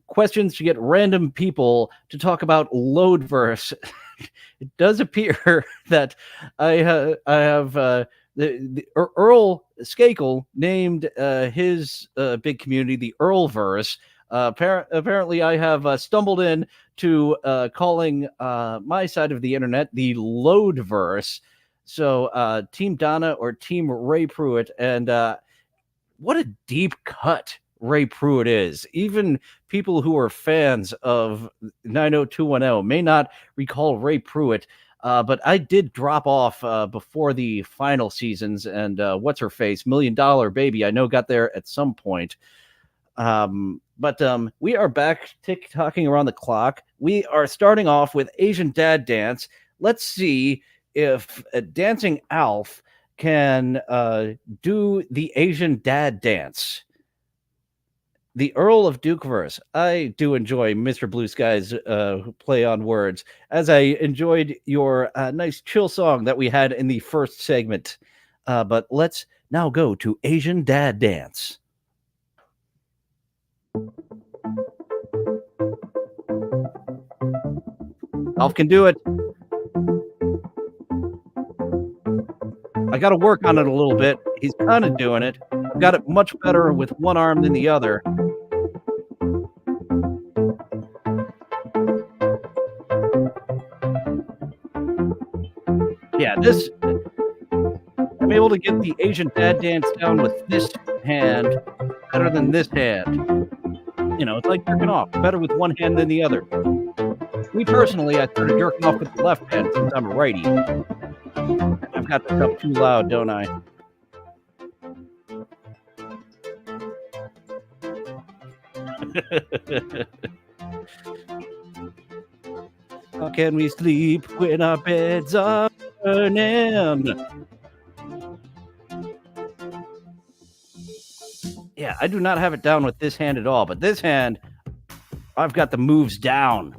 questions to get random people to talk about Loadverse. It does appear that I have the Earl Skakel named his big community the Earlverse. Apparently, I have stumbled in to calling my side of the internet the Loadverse. So, Team Donna or Team Ray Pruitt, and what a deep cut Ray Pruitt is. Even people who are fans of 90210 may not recall Ray Pruitt. But I did drop off before the final seasons, and what's her face, $1 Million Baby, I know got there at some point. But we are back TikToking around the clock. We are starting off with Asian Dad Dance. Let's see if Dancing Alf can do the Asian Dad Dance. The Earl of Dukeverse. I do enjoy Mr. Blue Sky's play on words, as I enjoyed your nice chill song that we had in the first segment. But let's now go to Asian Dad Dance. Alf can do it. I got to work on it a little bit. He's kind of doing it. I've got it much better with one arm than the other. Yeah, I'm able to get the Asian Dad Dance down with this hand better than this hand. You know, it's like jerking off. Better with one hand than the other. Me personally, I started jerking off with the left hand since I'm a righty. I've got the cup too loud, don't I? How can we sleep when our beds are burning? Yeah, I do not have it down with this hand at all, but this hand, I've got the moves down.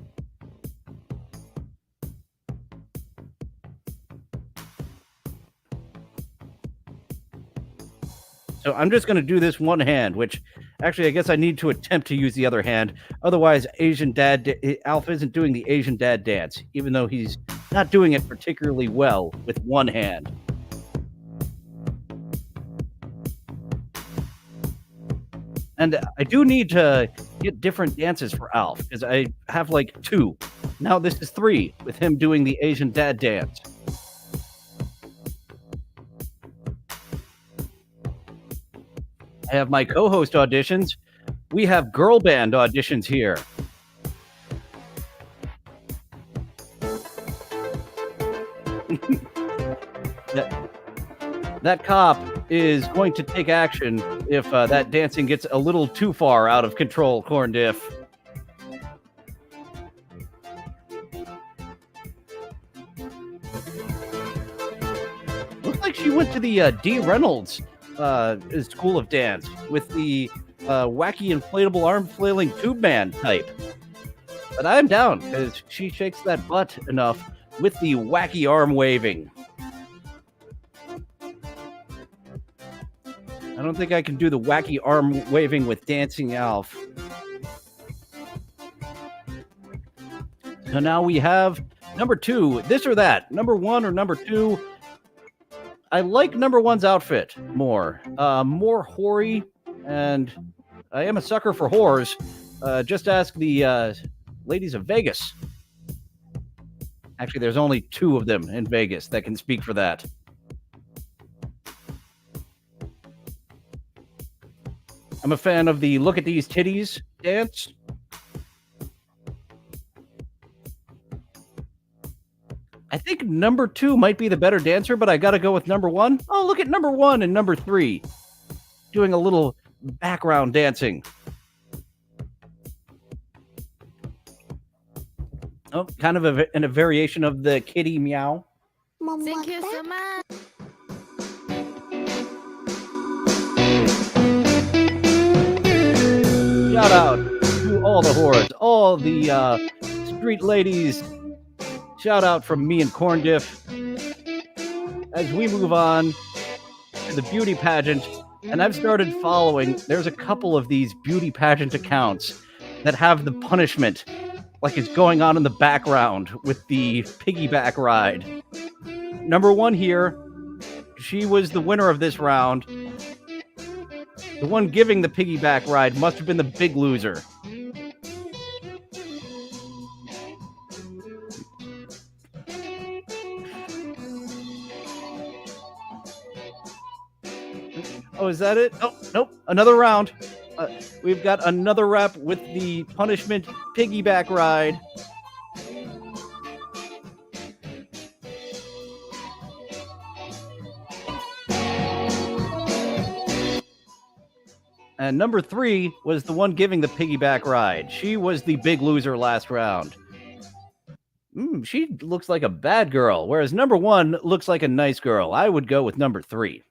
So I'm just going to do this one hand, which actually I guess I need to attempt to use the other hand. Otherwise, Alf isn't doing the Asian Dad Dance, even though he's not doing it particularly well with one hand. And I do need to get different dances for Alf, because I have like 2. Now this is 3 with him doing the Asian Dad Dance. I have my co-host auditions. We have girl band auditions here. that cop is going to take action if that dancing gets a little too far out of control, Corn Diff. Looks like she went to the D. Reynolds School of Dance with the wacky inflatable arm flailing tube man type. But I'm down because she shakes that butt enough with the wacky arm waving. I don't think I can do the wacky arm waving with Dancing Alf. So now we have number 2, this or that. Number 1 or number 2. I like number 1's outfit more. More hoary, and I am a sucker for whores. Just ask the ladies of Vegas. Actually, there's only 2 of them in Vegas that can speak for that. I'm a fan of the look at these titties dance. I think number 2 might be the better dancer, but I got to go with number 1. Oh, look at number 1 and number 3 doing a little background dancing. Oh, kind of a variation of the kitty meow. Thank you so much. Shout out to all the whores, all the street ladies. Shout out from me and Corn Diff as we move on to the beauty pageant. And I've started following, there's a couple of these beauty pageant accounts that have the punishment like it's going on in the background with the piggyback ride. Number 1 here, she was the winner of this round. The one giving the piggyback ride must have been the big loser. Oh, is that it? Oh, nope. Another round. We've got another rep with the punishment piggyback ride. And number 3 was the one giving the piggyback ride. She was the big loser last round. She looks like a bad girl, whereas number 1 looks like a nice girl. I would go with number 3.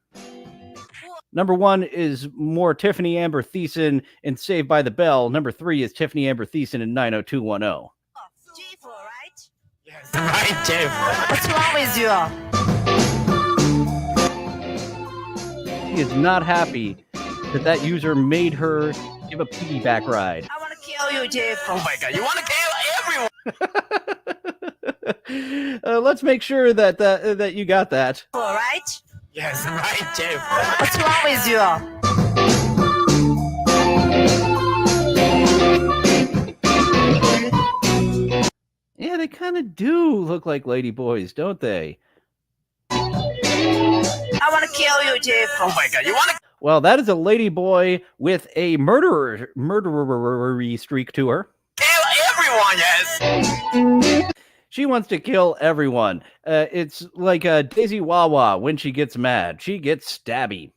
Number 1 is more Tiffany Amber Thiessen in Saved by the Bell. Number 3 is Tiffany Amber Thiessen in 90210. Right, Jeff. What's wrong with you? She is not happy that user made her give a piggyback ride. I want to kill you, Jeff. Oh my god, you want to kill everyone? Let's make sure that that you got that. All right. Yes, right, Jeff. What's wrong with you? Yeah, they kind of do look like lady boys, don't they? I want to kill you, Jeff. Oh my god, you want to? Well, that is a lady boy with a murderer streak to her. Kill everyone, yes. She wants to kill everyone. It's like Daisy Wawa when she gets mad. She gets stabby.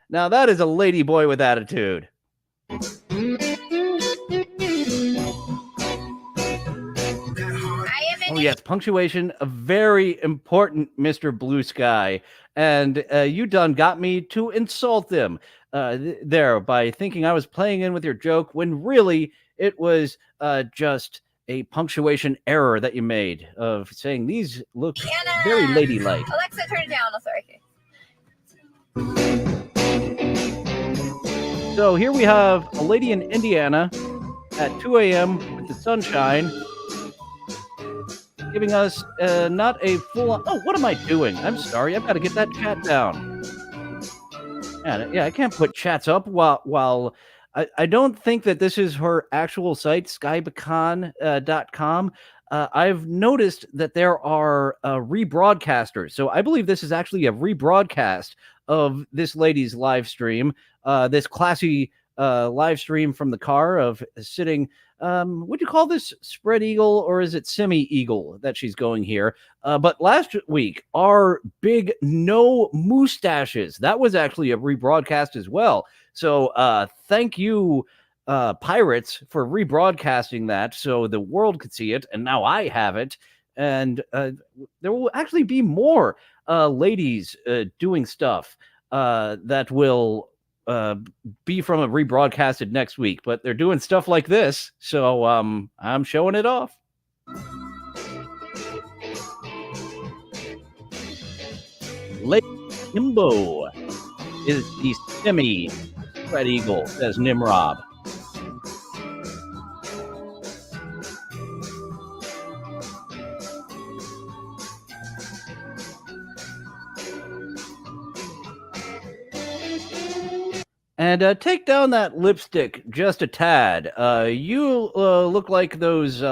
Now that is a lady boy with attitude. Oh yes, punctuation, a very important, Mr. Blue Sky. And you done got me to insult them there by thinking I was playing in with your joke when really it was just a punctuation error that you made of saying these look very ladylike. Alexa, turn it down. Oh, sorry. So here we have a lady in Indiana at 2 a.m. with the sunshine giving us not a full-on... Oh, what am I doing? I'm sorry. I've got to get that chat down. Yeah, I can't put chats up while I don't think that this is her actual site, skybacon.com. I've noticed that there are rebroadcasters. So I believe this is actually a rebroadcast of this lady's live stream, this classy live stream from the car of sitting. Would you call this spread eagle or is it semi-eagle that she's going here? But last week, our big no mustaches, that was actually a rebroadcast as well. So thank you, Pirates, for rebroadcasting that so the world could see it. And now I have it. And there will actually be more ladies doing stuff that will be from a rebroadcasted next week, but they're doing stuff like this, so I'm showing it off. Lady Kimbo is the semi-spread eagle, says Nimrod. And take down that lipstick just a tad. You look like those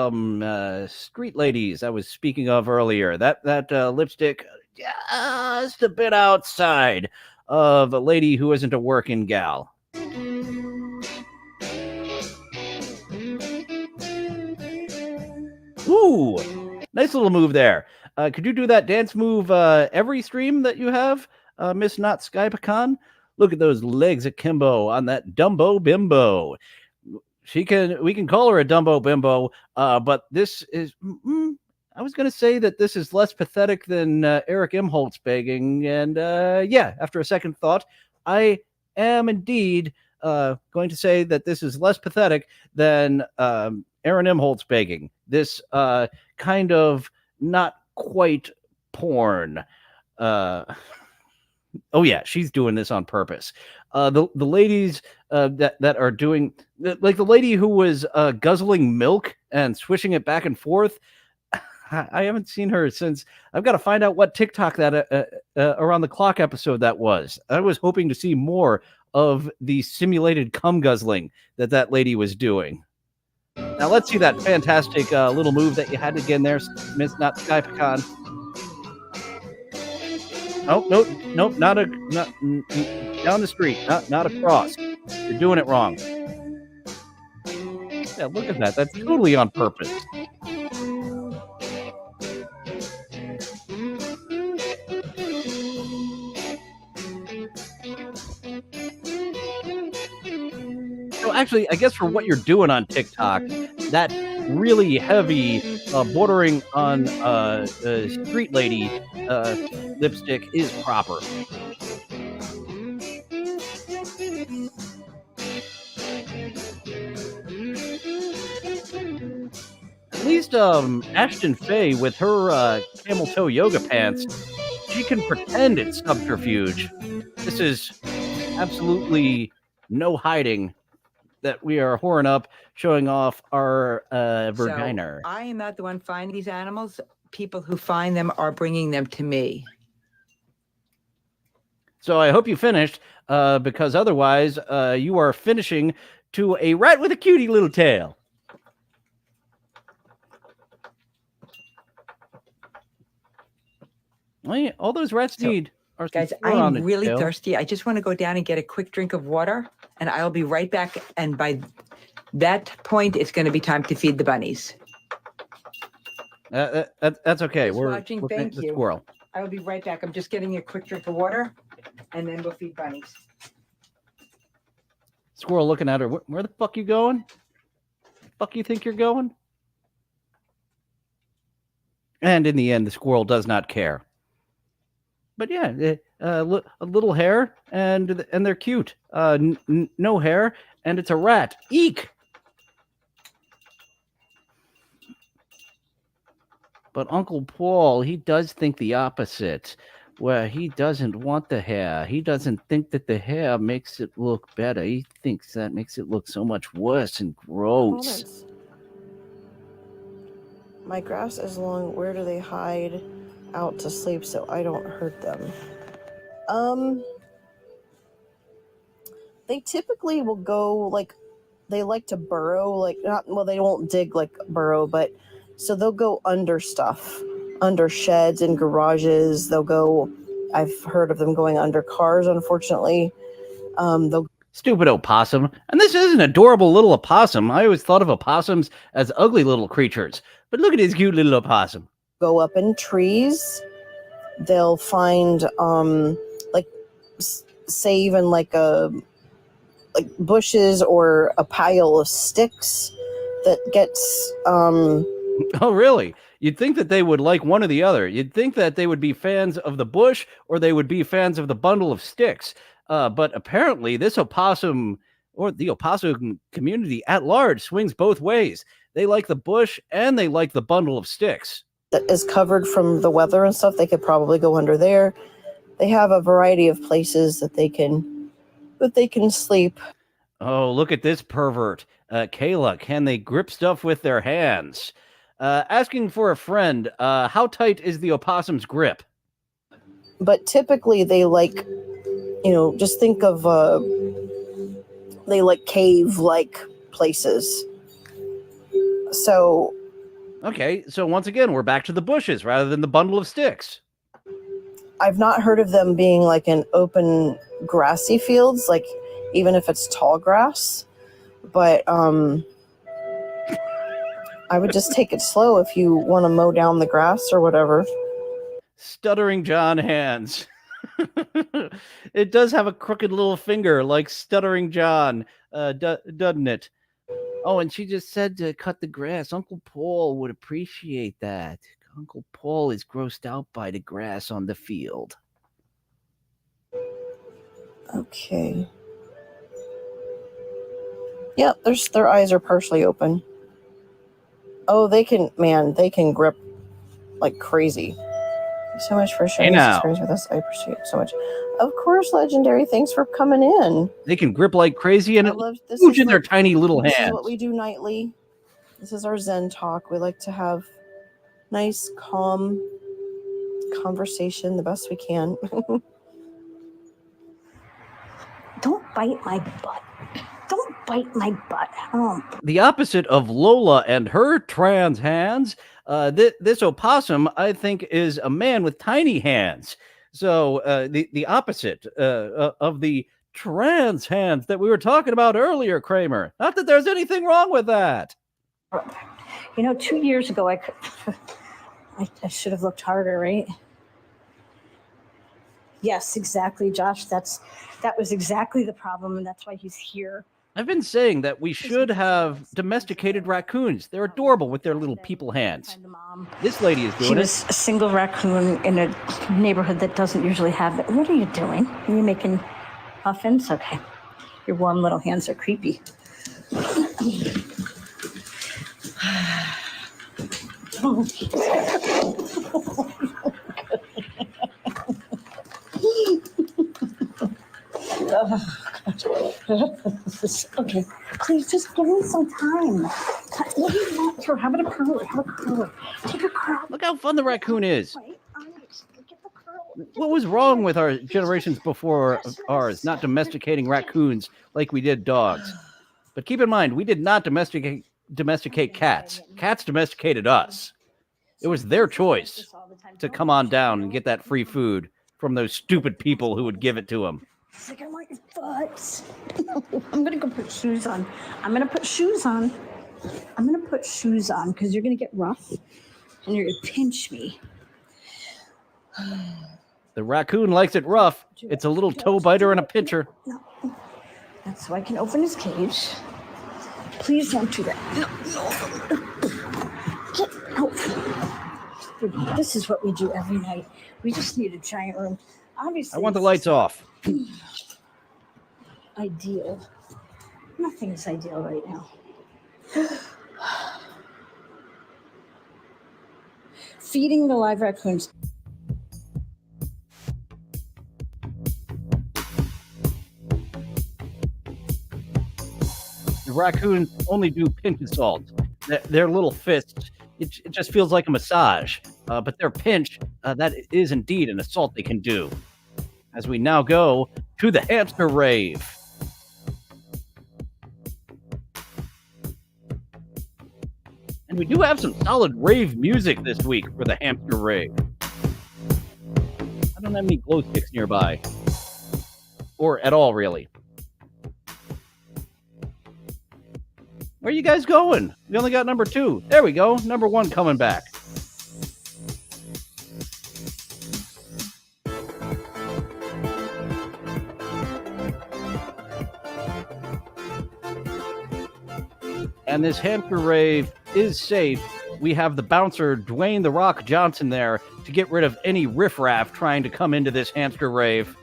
street ladies I was speaking of earlier. That lipstick just a bit outside of a lady who isn't a working gal. Ooh, nice little move there. Could you do that dance move every stream that you have, Miss Not Skypeacon? Look at those legs of Kimbo on that Dumbo Bimbo. We can call her a Dumbo Bimbo, but this is, I was going to say that this is less pathetic than Eric Imholtz begging. And yeah, after a second thought, I am indeed going to say that this is less pathetic than Aaron Imholtz begging. This kind of not quite porn. Oh yeah, she's doing this on purpose. The ladies that are doing, like the lady who was guzzling milk and swishing it back and forth. I haven't seen her since. I've got to find out what TikTok that around the clock episode that was. I was hoping to see more of the simulated cum guzzling that lady was doing. Now let's see that fantastic little move that you had again there, Miss Not Skypeacon. Oh, nope, not down the street, not across. You're doing it wrong. Yeah, look at that. That's totally on purpose. So actually, I guess for what you're doing on TikTok, that really heavy, bordering on street lady lipstick is proper. At least Ashton Faye with her camel toe yoga pants, she can pretend it's subterfuge. This is absolutely no hiding that we are whoring up, showing off our vagina. So I am not the one finding these animals. People who find them are bringing them to me. So I hope you finished, because otherwise you are finishing to a rat with a cutie little tail. Well, yeah, all those rats need are some Guys, fur I on am the really tail. thirsty. I just want to go down and get a quick drink of water, and I'll be right back. And by that point, it's going to be time to feed the bunnies. That's okay. Just We're watching. looking Thank at the you. squirrel. I will be right back. I'm just getting a quick drink of water, and then we'll feed bunnies. Squirrel looking at her. Where the fuck you going? Fuck you think you're going? And in the end, the squirrel does not care. But yeah, a little hair, and they're cute. No hair, and it's a rat. Eek! But Uncle Paul, he does think the opposite, where he doesn't want the hair. He doesn't think that the hair makes it look better. He thinks that makes it look so much worse and gross. Comments. My grass is long. Where do they hide out to sleep so I don't hurt them? They typically will go, like, they like to burrow, like, not, well, they won't dig like burrow, but So they'll go under stuff, under sheds and garages. They'll go, I've heard of them going under cars, unfortunately. They'll Stupid opossum. And this is an adorable little opossum. I always thought of opossums as ugly little creatures. But look at this cute little opossum. go up in trees. They'll find save in like bushes or a pile of sticks that gets Oh, really? You'd think that they would like one or the other. You'd think that they would be fans of the bush or they would be fans of the bundle of sticks. But apparently this opossum, or the opossum community at large, swings both ways. They like the bush and they like the bundle of sticks. that is covered from the weather and stuff. They could probably go under there. They have a variety of places that they can sleep. Oh, look at this pervert. Kayla, can they grip stuff with their hands? Asking for a friend, how tight is the opossum's grip? But typically they like, just think of they like cave-like places. So Okay, so once again, we're back to the bushes rather than the bundle of sticks. I've not heard of them being like in open grassy fields, like even if it's tall grass. But I would just take it slow if you want to mow down the grass or whatever. Stuttering John hands. It does have a crooked little finger like Stuttering John, doesn't it? Oh, and she just said to cut the grass. Uncle Paul would appreciate that. Uncle Paul is grossed out by the grass on the field. Okay. Yep, their eyes are partially open. Oh, they can grip like crazy. Thanks so much for sharing this experience with us. I appreciate it so much. Of course, Legendary. Thanks for coming in. They can grip like crazy and this huge is in their tiny little This hands. is what we do nightly. This is our Zen talk. We like to have nice, calm conversation the best we can. Don't bite my butt. Don't bite my butt. Oh. The opposite of Lola and her trans hands, this opossum, I think, is a man with tiny hands. So the opposite of the trans hands that we were talking about earlier, Kramer. Not that there's anything wrong with that. 2 years ago, I should have looked harder, right? Yes, exactly, Josh. That was exactly the problem, and that's why he's here. I've been saying that we should have domesticated raccoons. They're adorable with their little people hands. This lady is She doing was a single raccoon in a neighborhood that doesn't usually have it. What are you doing? Are you making muffins? Okay. Your warm little hands are creepy. Okay, please just give me some time. What do you want? Here, have a curler. Have a curler. Take a curl. Look how fun the raccoon is. What was wrong with our generations before ours, not domesticating raccoons like we did dogs? But keep in mind, we did not domesticate cats. Cats domesticated us. It was their choice to come on down and get that free food from those stupid people who would give it to them. It's like I want your butt. I'm gonna go put shoes on. I'm gonna put shoes on because you're gonna get rough and you're gonna pinch me. The raccoon likes it rough. It's a little toe biter and a pincher. No. That's so I can open his cage. Please don't do that. No. Get out. This is what we do every night. We just need a giant room. Obviously, I want the lights off. Ideal. Nothing is ideal right now. Feeding the live raccoons. The raccoons only do pinch assaults. Their little fists, it just feels like a massage. But their pinch, that is indeed an assault they can do. As we now go to the hamster rave. And we do have some solid rave music this week for the hamster rave. I don't have any glow sticks nearby. Or at all, really. Where are you guys going? We only got number 2. There we go. Number 1 coming back. And this hamster rave is safe. We have the bouncer, Dwayne "The Rock" Johnson, there to get rid of any riffraff trying to come into this hamster rave.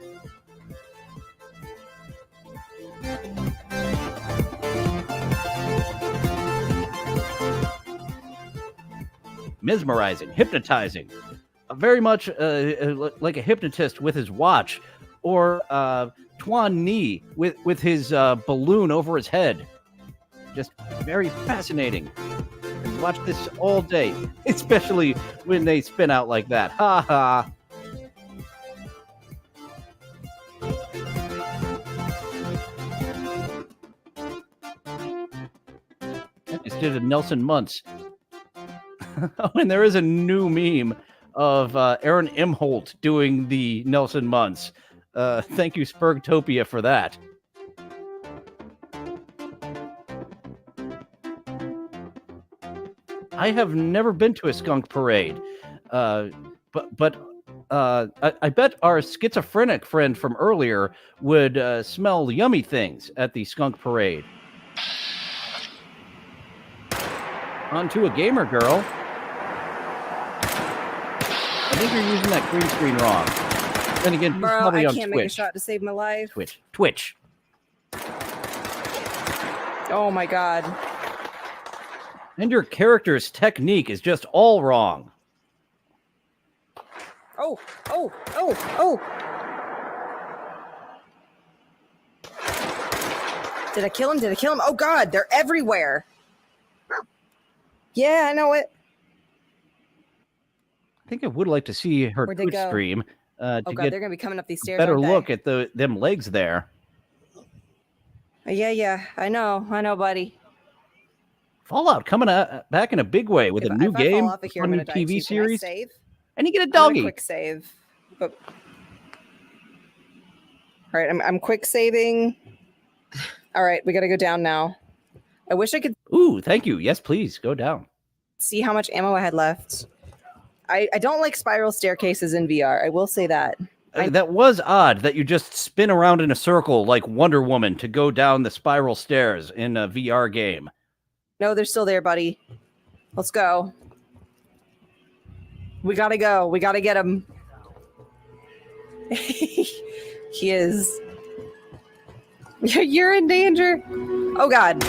Mesmerizing, hypnotizing, very much like a hypnotist with his watch, or Tuan Ni with his balloon over his head. Just very fascinating. And watch this all day, especially when they spin out like that. Ha ha. I just did a Nelson Muntz. Oh, and there is a new meme of Aaron Imholt doing the Nelson Muntz. Thank you, Spurgtopia, for that. I have never been to a skunk parade, but I bet our schizophrenic friend from earlier would smell yummy things at the skunk parade. On to a gamer girl. I think you're using that green screen wrong. Then again, he's Bro, probably I on can't Twitch. make a shot to save my life. Twitch. Oh my god. And your character's technique is just all wrong. Oh, oh, oh, oh. Did I kill him? Did I kill him? Oh god, they're everywhere. Yeah, I know it. I think I would like to see her Where'd they Twitch go? stream to Oh god, get they're gonna be coming up these a stairs. better aren't they? look at them legs there. Yeah, I know, buddy. Fallout coming back in a big way with a new If I game, fall off of here, a I'm new gonna die TV too. Can I series, save? and you get a I'm gonna doggy. quick save. But all right, I'm quick saving. All right, we gotta go down now. I wish I could Ooh, thank you. Yes, please go down. see how much ammo I had left. I don't like spiral staircases in VR. I will say that. That was odd that you just spin around in a circle like Wonder Woman to go down the spiral stairs in a VR game. No, they're still there, buddy. Let's go. We gotta go. We gotta get him. He is. You're in danger. Oh God.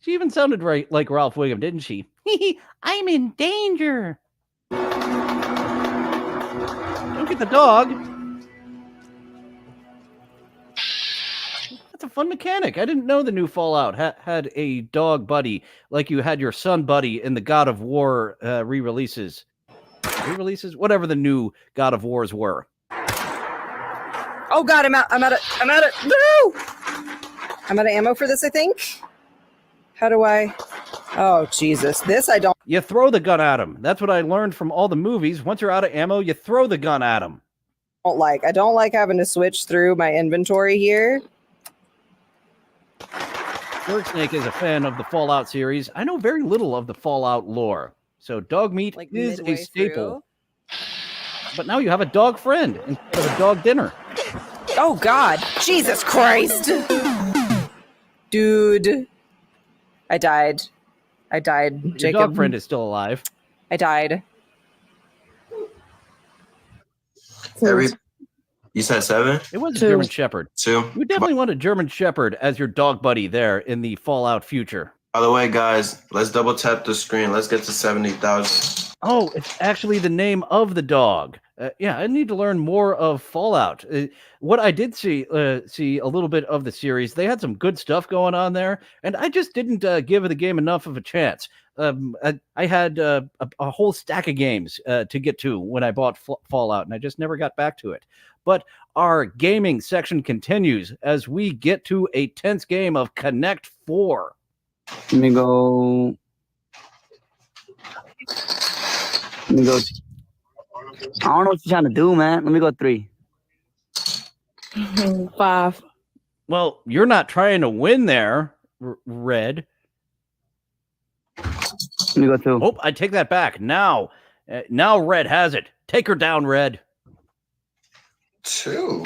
She even sounded right like Ralph Wiggum, didn't she? I'm in danger. Don't get the dog. That's a fun mechanic. I didn't know the new Fallout had a dog buddy like you had your son buddy in the God of War re-releases. Re-releases? Whatever the new God of Wars were. Oh God, I'm out of no! I'm out of ammo for this, I think. How do I? Oh Jesus, this I don't. You throw the gun at him. That's what I learned from all the movies. Once you're out of ammo, you throw the gun at him. I don't like having to switch through my inventory here. Snake is a fan of the Fallout series. I know very little of the Fallout lore, so dog meat is a staple. But now you have a dog friend instead of a dog dinner. Oh God, Jesus Christ, dude! I died. Your Jacob. dog friend is still alive. I died. You said 7? It was a German Shepherd. 2. You definitely want a German Shepherd as your dog buddy there in the Fallout future. By the way, guys, let's double tap the screen. Let's get to 70,000. Oh, it's actually the name of the dog. Yeah, I need to learn more of Fallout. What I did see a little bit of the series. They had some good stuff going on there, and I just didn't give the game enough of a chance. I had a whole stack of games to get to when I bought Fallout, and I just never got back to it. But our gaming section continues as we get to a tense game of Connect 4. Let me go Let me go. I don't know what you're trying to do, man. Let me go 3. 5. Well, you're not trying to win there, Red. Let me go 2. Oh, I take that back. Now Red has it. Take her down, Red. 2.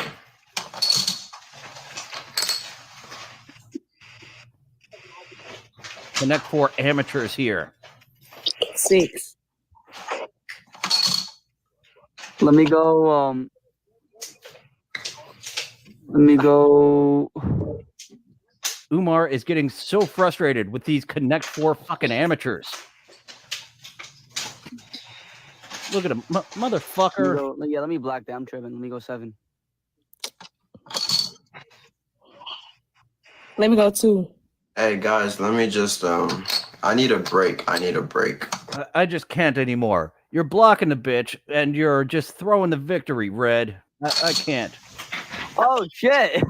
Connect 4 amateurs here. 6. Let me go. Let me go. Umar is getting so frustrated with these Connect 4 fucking amateurs. Look at him, motherfucker. Let me black that. I'm tripping. Let me go 7. Let me go 2. Hey guys, let me just I need a break. I just can't anymore. You're blocking the bitch, and you're just throwing the victory, Red. I can't. Oh shit!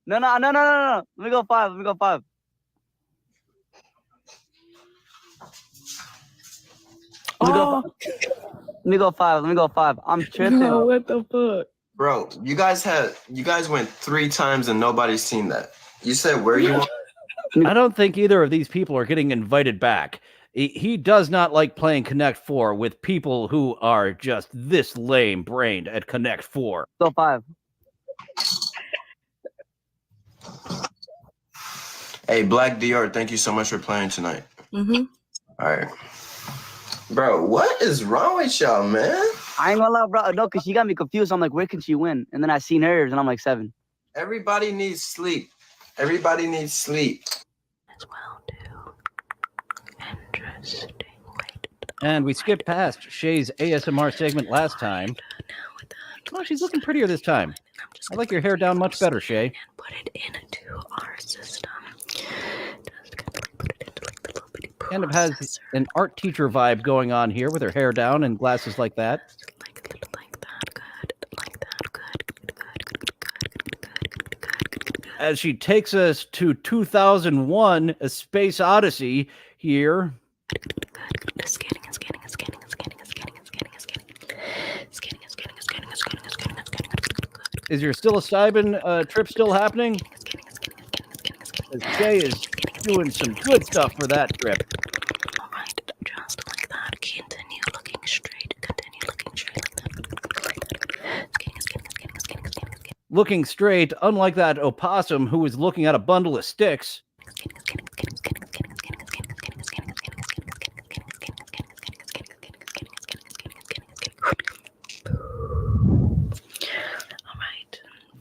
No. Let me go 5. Let me go 5. Let me go 5. I'm tripping. No, what the fuck? Bro, you guys went 3 times and nobody's seen that. You said where you want. I don't think either of these people are getting invited back. He does not like playing Connect 4 with people who are just this lame-brained at Connect 4. Go 5. Hey, Black DR, thank you so much for playing tonight. Mm-hmm. All right. Bro, what is wrong with y'all, man? I ain't gonna lie, bro. No, because she got me confused. I'm like, where can she win? And then I seen hers, and I'm like 7. Everybody needs sleep. Everybody needs sleep. And we skipped past Shay's ASMR segment last time. Oh, she's looking prettier this time. I like your hair down much better, Shay. Put it into our system. Kind of has an art teacher vibe going on here with her hair down and glasses like that. As she takes us to 2001, A Space Odyssey here. Is your psilocybin trip still happening? Shay is doing some good stuff for that trip. Alright, just like that. Continue looking straight. Looking straight, unlike that opossum who was looking at a bundle of sticks.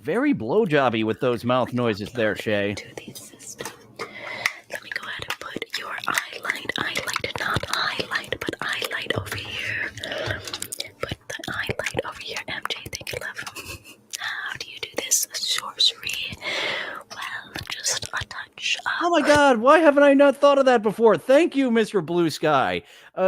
Very blowjobby with those mouth noises there, Shay. Let me go ahead and put your highlight, not highlight, but highlight over here. Put the highlight over here, MJ. Thank you, love. How do you do this? Sorcery. Well, just a touch. Oh my God, why haven't I not thought of that before? Thank you, Mr. Blue Sky.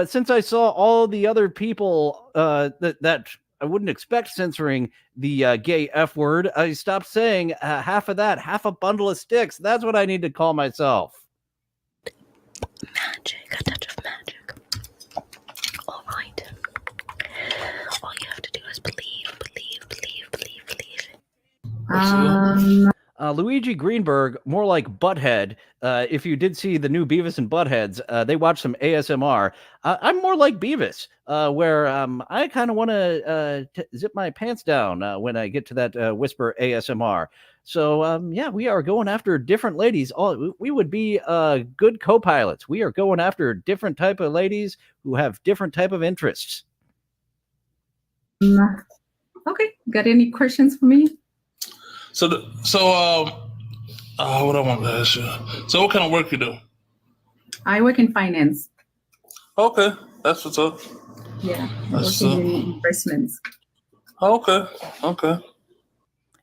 Since I saw all the other people that I wouldn't expect censoring the gay F word, I stopped saying half of that, half a bundle of sticks. That's what I need to call myself. Magic, a touch of magic. All right. All you have to do is believe. Luigi Greenberg, more like Butthead. If you did see the new Beavis and Buttheads, they watched some ASMR. I'm more like Beavis, where I kind of want to zip my pants down when I get to that whisper ASMR. So, yeah, we are going after different ladies. We would be good co-pilots. We are going after different type of ladies who have different type of interests. Okay, got any questions for me? What I want to ask you. So what kind of work you do? I work in finance. Okay, that's what's up. Yeah, That's working in investments. Okay.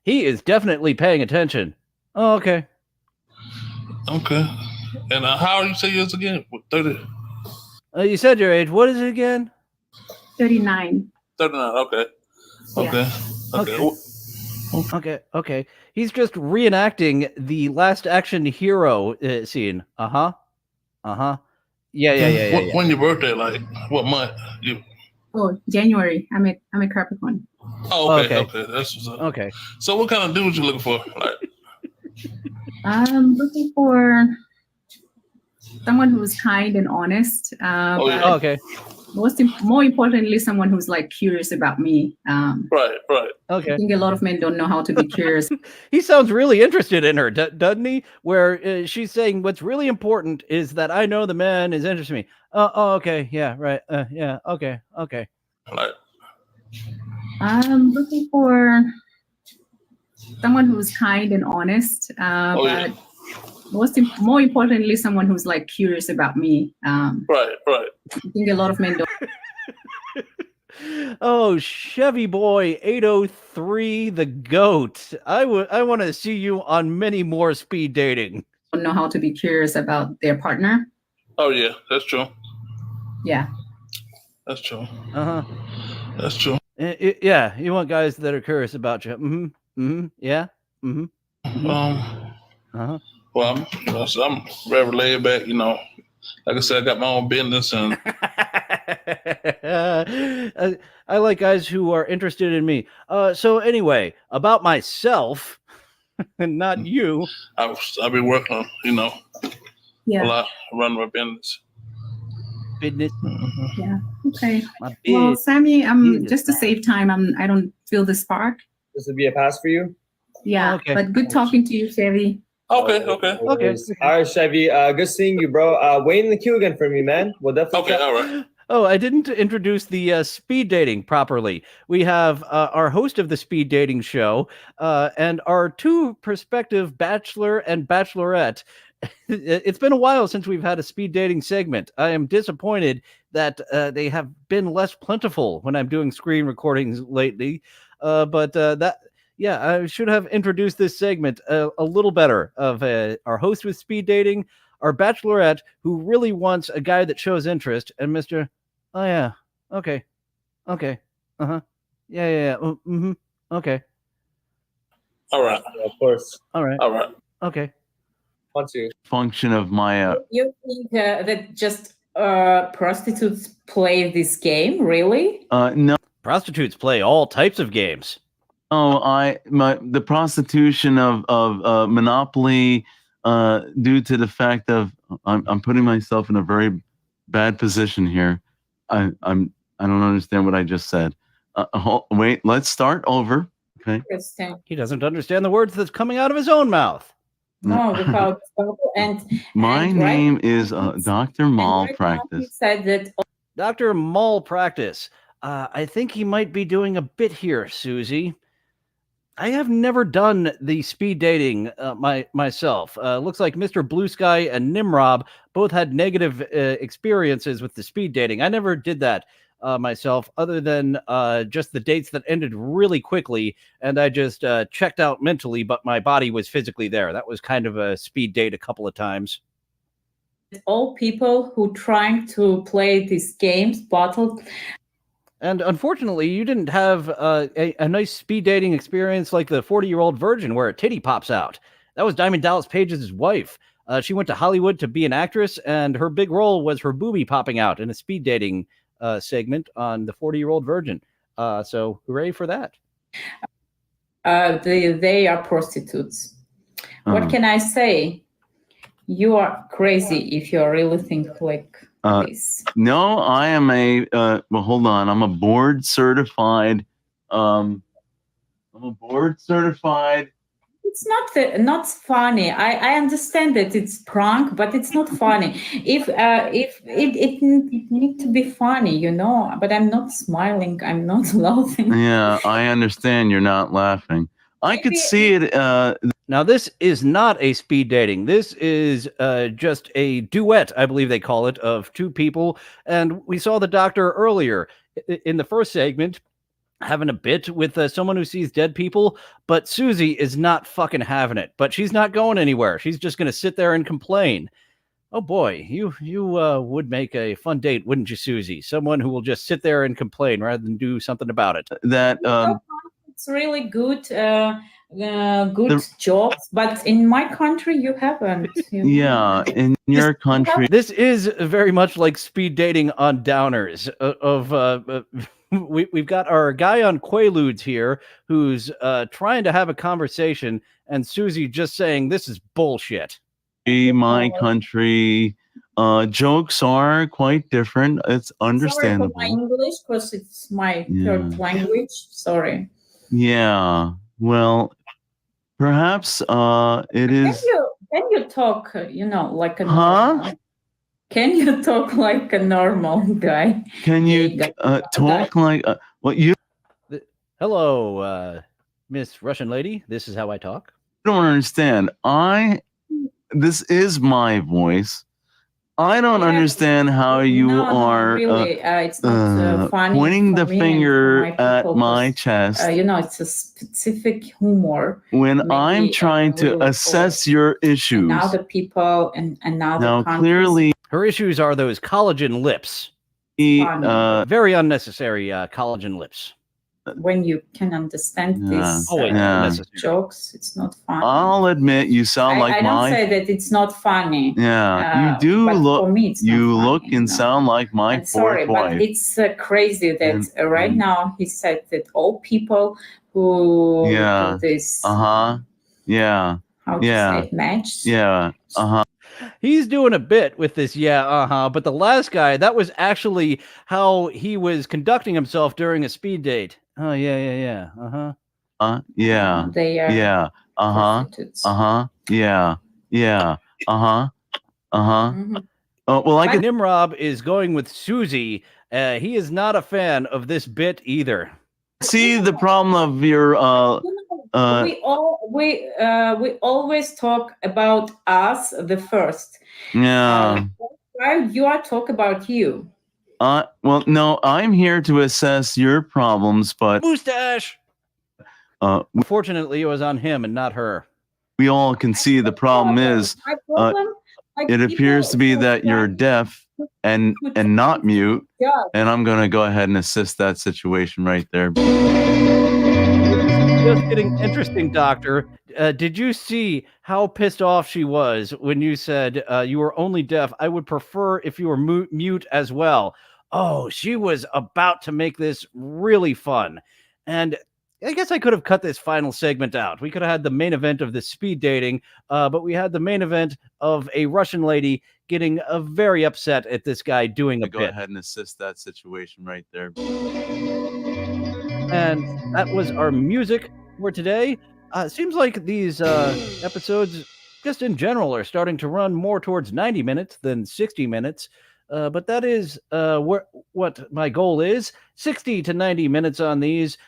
He is definitely paying attention. Oh, okay. Okay. And how old you say yours again? 30? You said your age. What is it again? 39. 39, okay. Okay. He's just reenacting the Last Action Hero scene. When your birthday? Like what month? You. Oh, January. I'm a Capricorn. Oh, okay. That's what's up. Okay. So what kind of dudes you looking for? Like, I'm looking for someone who's kind and honest. Okay. More importantly, someone who's like curious about me. Right. Okay. I think a lot of men don't know how to be curious. He sounds really interested in her, doesn't he? Where she's saying what's really important is that I know the man is interested in me. Okay. Yeah, right. Yeah, okay. Right. I'm looking for someone who's kind and honest. But more importantly, someone who's like curious about me. Right. I think a lot of men don't. Oh, Chevy Boy 803, the GOAT. I want to see you on many more speed dating. Don't know how to be curious about their partner. Oh yeah, that's true. Yeah. That's true. That's true. Yeah, you want guys that are curious about you. Yeah. Well, I'm very laid back. Like I said, I got my own business, and I like guys who are interested in me. So anyway, about myself, and not you. I've been working on, Yeah. a lot, running my business. Yeah. Okay. My Well, biz- Sammy, business just to save time, I don't feel the spark. This would be a pass for you. Yeah. Okay. But good talking to you, Chevy. Okay. All right, Chevy. Good seeing you, bro. Wait in the queue again for me, man. We'll definitely. Okay. All right. Oh, I didn't introduce the speed dating properly. We have our host of the speed dating show and our two prospective bachelor and bachelorette. It's been a while since we've had a speed dating segment. I am disappointed that they have been less plentiful when I'm doing screen recordings lately. I should have introduced this segment a little better of our host with speed dating, our bachelorette who really wants a guy that shows interest, and Mr. Oh yeah, okay, yeah, okay, All right. Of course. all right, okay. Function of my You think that just prostitutes play this game? Really? no. Prostitutes play all types of games. Oh, the prostitution of Monopoly, due to the fact of I'm putting myself in a very bad position here. I don't understand what I just said. Wait, let's start over. Okay. Interesting. He doesn't understand the words that's coming out of his own mouth. No, without and My and name is Dr. He Malpractice. said that Dr. Malpractice. I think he might be doing a bit here, Susie. I have never done the speed dating myself. Looks like Mr. Blue Sky and Nimrob both had negative experiences with the speed dating. I never did that myself, other than just the dates that ended really quickly, and I just checked out mentally, but my body was physically there. That was kind of a speed date a couple of times. all people who trying to play these games bottled. And unfortunately, you didn't have a nice speed dating experience like the 40-year-old virgin where a titty pops out. That was Diamond Dallas Page's wife. She went to Hollywood to be an actress, and her big role was her boobie popping out in a speed dating segment on the 40-year-old virgin. So hooray for that. They are prostitutes. What can I say? You are crazy if you really think like this. No, I am well, hold on. I'm a board certified. It's not funny. I understand that it's prank, but it's not funny. If it need to be funny, But I'm not smiling. I'm not laughing. Yeah, I understand you're not laughing. I could see it. Now, this is not a speed dating. This is just a duet, I believe they call it, of two people. And we saw the doctor earlier in the first segment having a bit with someone who sees dead people. But Susie is not fucking having it. But she's not going anywhere. She's just going to sit there and complain. Oh, boy, you would make a fun date, wouldn't you, Susie? Someone who will just sit there and complain rather than do something about it. That it's really good, good jobs. But in my country, you haven't. Yeah, in your country. This is very much like speed dating on downers. We've got our guy on Quaaludes here who's trying to have a conversation, and Susie just saying this is bullshit. My country, jokes are quite different. It's Sorry for understandable. my English, because it's my third language. Sorry. Yeah. Well, perhaps it is. Can you talk? Like a Huh? Can you talk like a normal guy? Can you talk like what you Hello, Miss Russian lady. This is how I talk. don't understand? This is my voice. I don't understand how you are really. It's not funny pointing for the me and finger for my at people, my 'cause, chest it's a specific humor. when I'm maybe, trying to really assess your issues. Now the people and now Now, the countries. clearly, her issues are those collagen lips. Very unnecessary collagen lips. When you can understand these Always jokes, it's not funny. I'll admit you sound like I don't my. say that it's not funny. Yeah, you do but look. For me, it's you look and sound like my sorry, fourth but wife. it's crazy that right now he said that all people who Yeah. do this, Yeah. how to Yeah. say it, match. Yeah. He's doing a bit with this, but the last guy, that was actually how he was conducting himself during a speed date. Oh, yeah. Yeah. They are Yeah. prostitutes. Yeah. Yeah. Oh, well, I can. Nimrob is going with Susie. He is not a fan of this bit either. See the problem of your we always talk about us the first. yeah. While you are talk about you. Well, no, I'm here to assess your problems, but Mustache. Fortunately, it was on him and not her. we all can see the problem is My problem, it appears to be that you're deaf and not mute, and I'm gonna go ahead and assist that situation right there. Just getting interesting, Doctor. Did you see how pissed off she was when you said you were only deaf? I would prefer if you were mute as well. Oh, she was about to make this really fun. And I guess I could have cut this final segment out. We could have had the main event of the speed dating, but we had the main event of a Russian lady getting very upset at this guy doing a Go bit. ahead and assist that situation right there. And that was our music for today. Seems like these episodes, just in general, are starting to run more towards 90 minutes than 60 minutes. But that is what my goal is, 60 to 90 minutes on these.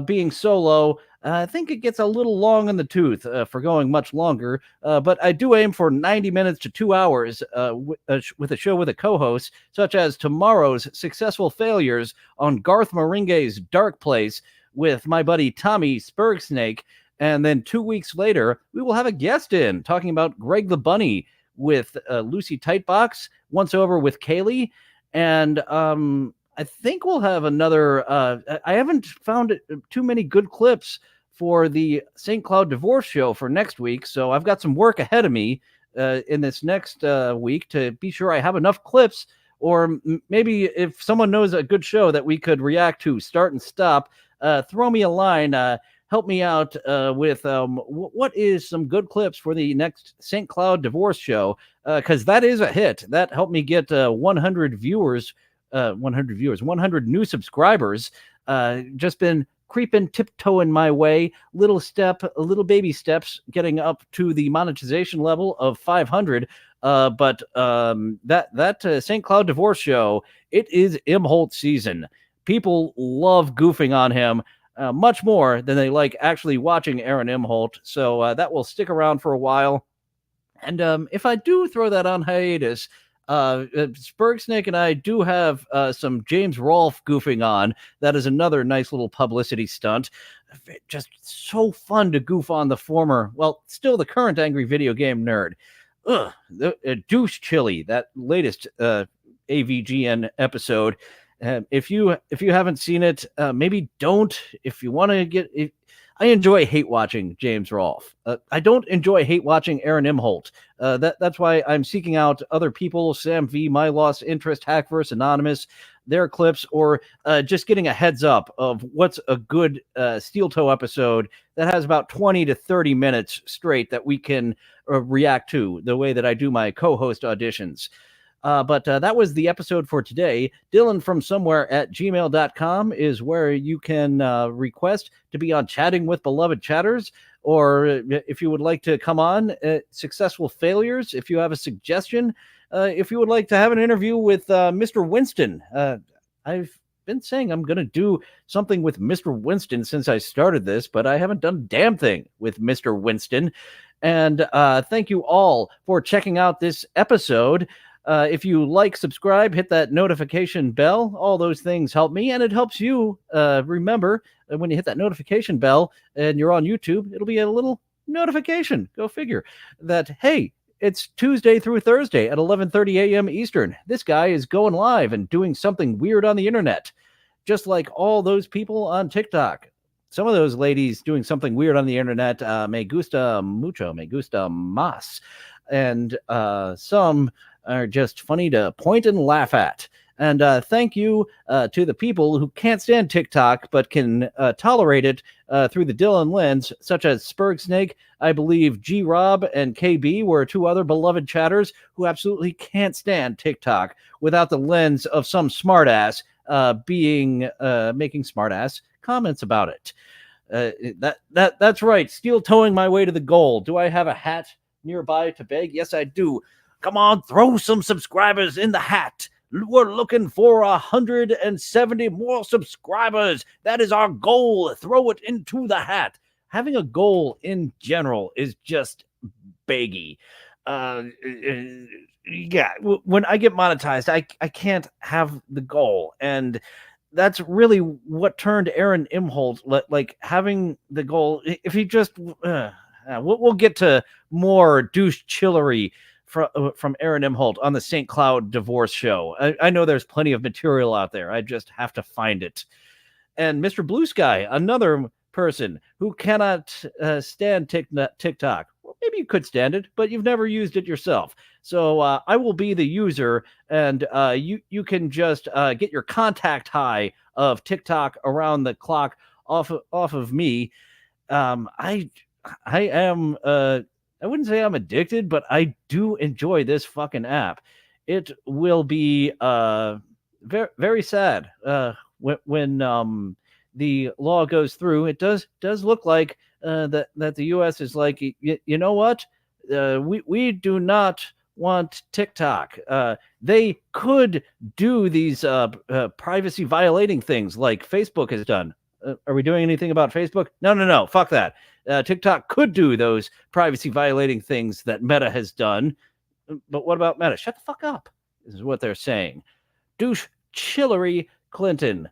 Being solo, I think it gets a little long in the tooth for going much longer. But I do aim for 90 minutes to 2 hours with a show with a co-host, such as tomorrow's Successful Failures on Garth Marenghi's Dark Place with my buddy Tommy Spurgsnake. And then 2 weeks later, we will have a guest in talking about Greg the Bunny with Lucy Tightbox, Once Over with Kaylee. And I think we'll have another. I haven't found too many good clips for the St. Cloud Divorce show for next week. So I've got some work ahead of me in this next week to be sure I have enough clips. Or maybe if someone knows a good show that we could react to, start and stop, throw me a line. Help me out with what is some good clips for the next St. Cloud Divorce show, because that is a hit. That helped me get 100 new subscribers. Just been creeping, tiptoeing my way, little baby steps, getting up to the monetization level of 500. But that St. Cloud Divorce show, it is Imholt season. People love goofing on him. Much more than they like actually watching Aaron Imholt. So that will stick around for a while. And if I do throw that on hiatus, Spurgsnake and I do have some James Rolfe goofing on. That is another nice little publicity stunt. Just so fun to goof on the former, well, still the current Angry Video Game Nerd. The Douche Chili, that latest AVGN episode. If you haven't seen it, maybe don't. If you want to get it, I enjoy hate watching James Rolfe. I don't enjoy hate watching Aaron Imholt. That's why I'm seeking out other people, Sam V, My Lost Interest, Hackverse, Anonymous, their clips, or just getting a heads up of what's a good Steel Toe episode that has about 20 to 30 minutes straight that we can react to the way that I do my co-host auditions. But that was the episode for today. Dylan from somewhere at gmail.com is where you can request to be on Chatting with Beloved Chatters, or if you would like to come on Successful Failures, if you have a suggestion, if you would like to have an interview with Mr. Winston. I've been saying I'm going to do something with Mr. Winston since I started this, but I haven't done a damn thing with Mr. Winston. And thank you all for checking out this episode. If you like, subscribe, hit that notification bell. All those things help me, and it helps you. Remember, when you hit that notification bell and you're on YouTube, it'll be a little notification. Go figure that, hey, it's Tuesday through Thursday at 11:30 a.m. Eastern. This guy is going live and doing something weird on the internet, just like all those people on TikTok. Some of those ladies doing something weird on the internet, me gusta mucho, me gusta más. And some are just funny to point and laugh at. And thank you to the people who can't stand TikTok but can tolerate it through the Dylan lens, such as Spurg Snake. I believe G Rob and KB were two other beloved chatters who absolutely can't stand TikTok without the lens of some smartass making smartass comments about it. That's right. Steel towing my way to the goal. Do I have a hat nearby to beg? Yes, I do. Come on, throw some subscribers in the hat. We're looking for 170 more subscribers. That is our goal. Throw it into the hat. Having a goal in general is just baggy. Yeah, when I get monetized, I can't have the goal. And that's really what turned Aaron Imholt, like having the goal. If he just, we'll get to more douche chillery from Aaron Imholt on the St. Cloud divorce show. I know there's plenty of material out there. I just have to find it. And Mr. Blue Sky, another person who cannot stand TikTok. Well, maybe you could stand it, but you've never used it yourself. So I will be the user, and you can just get your contact high of TikTok around the clock off of me. I am I wouldn't say I'm addicted, but I do enjoy this fucking app. It will be very, very sad when the law goes through. It does look like that the U.S. is like, you know what? We do not want TikTok. They could do these privacy violating things like Facebook has done. Are we doing anything about Facebook? No. Fuck that. TikTok could do those privacy violating things that Meta has done. But what about Meta? Shut the fuck up. This is what they're saying. Douche Chillery Clinton.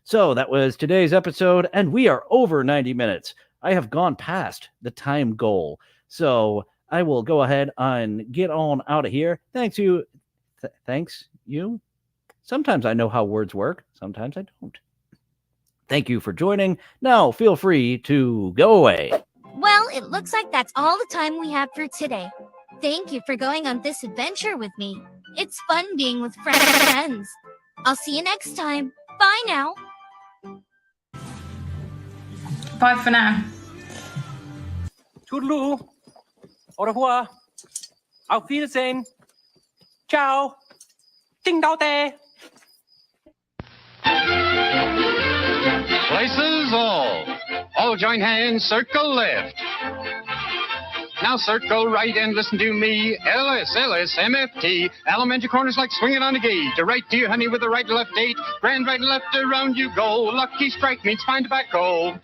So that was today's episode, and we are over 90 minutes. I have gone past the time goal. So I will go ahead and get on out of here. Thanks you. Sometimes I know how words work. Sometimes I don't. Thank you for joining. Now feel free to go away. Well, it looks like that's all the time we have for today. Thank you for going on this adventure with me. It's fun being with friends. I'll see you next time. Bye now. Bye for now. Toodaloo. Au revoir. Auf Wiedersehen. Ciao. Ding dao day. Places all join hands, circle left. Now circle right and listen to me. LS, MFT. Elementary corners like swinging on a gate. To right to your honey with the right to left date. Grand right and left around you go. Lucky strike means fine tobacco.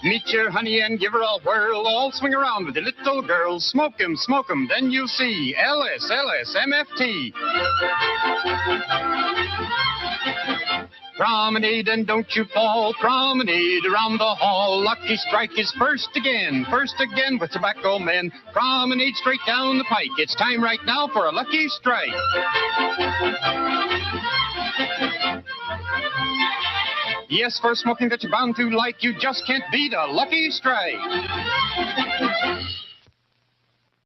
Meet your honey and give her a whirl. All swing around with the little girls. Smoke 'em, then you'll see. LS, MFT. Promenade and don't you fall. Promenade around the hall. Lucky Strike is first again with tobacco men. Promenade straight down the pike. It's time right now for a Lucky Strike. Yes, for smoking that you're bound to like, you just can't beat a Lucky Strike.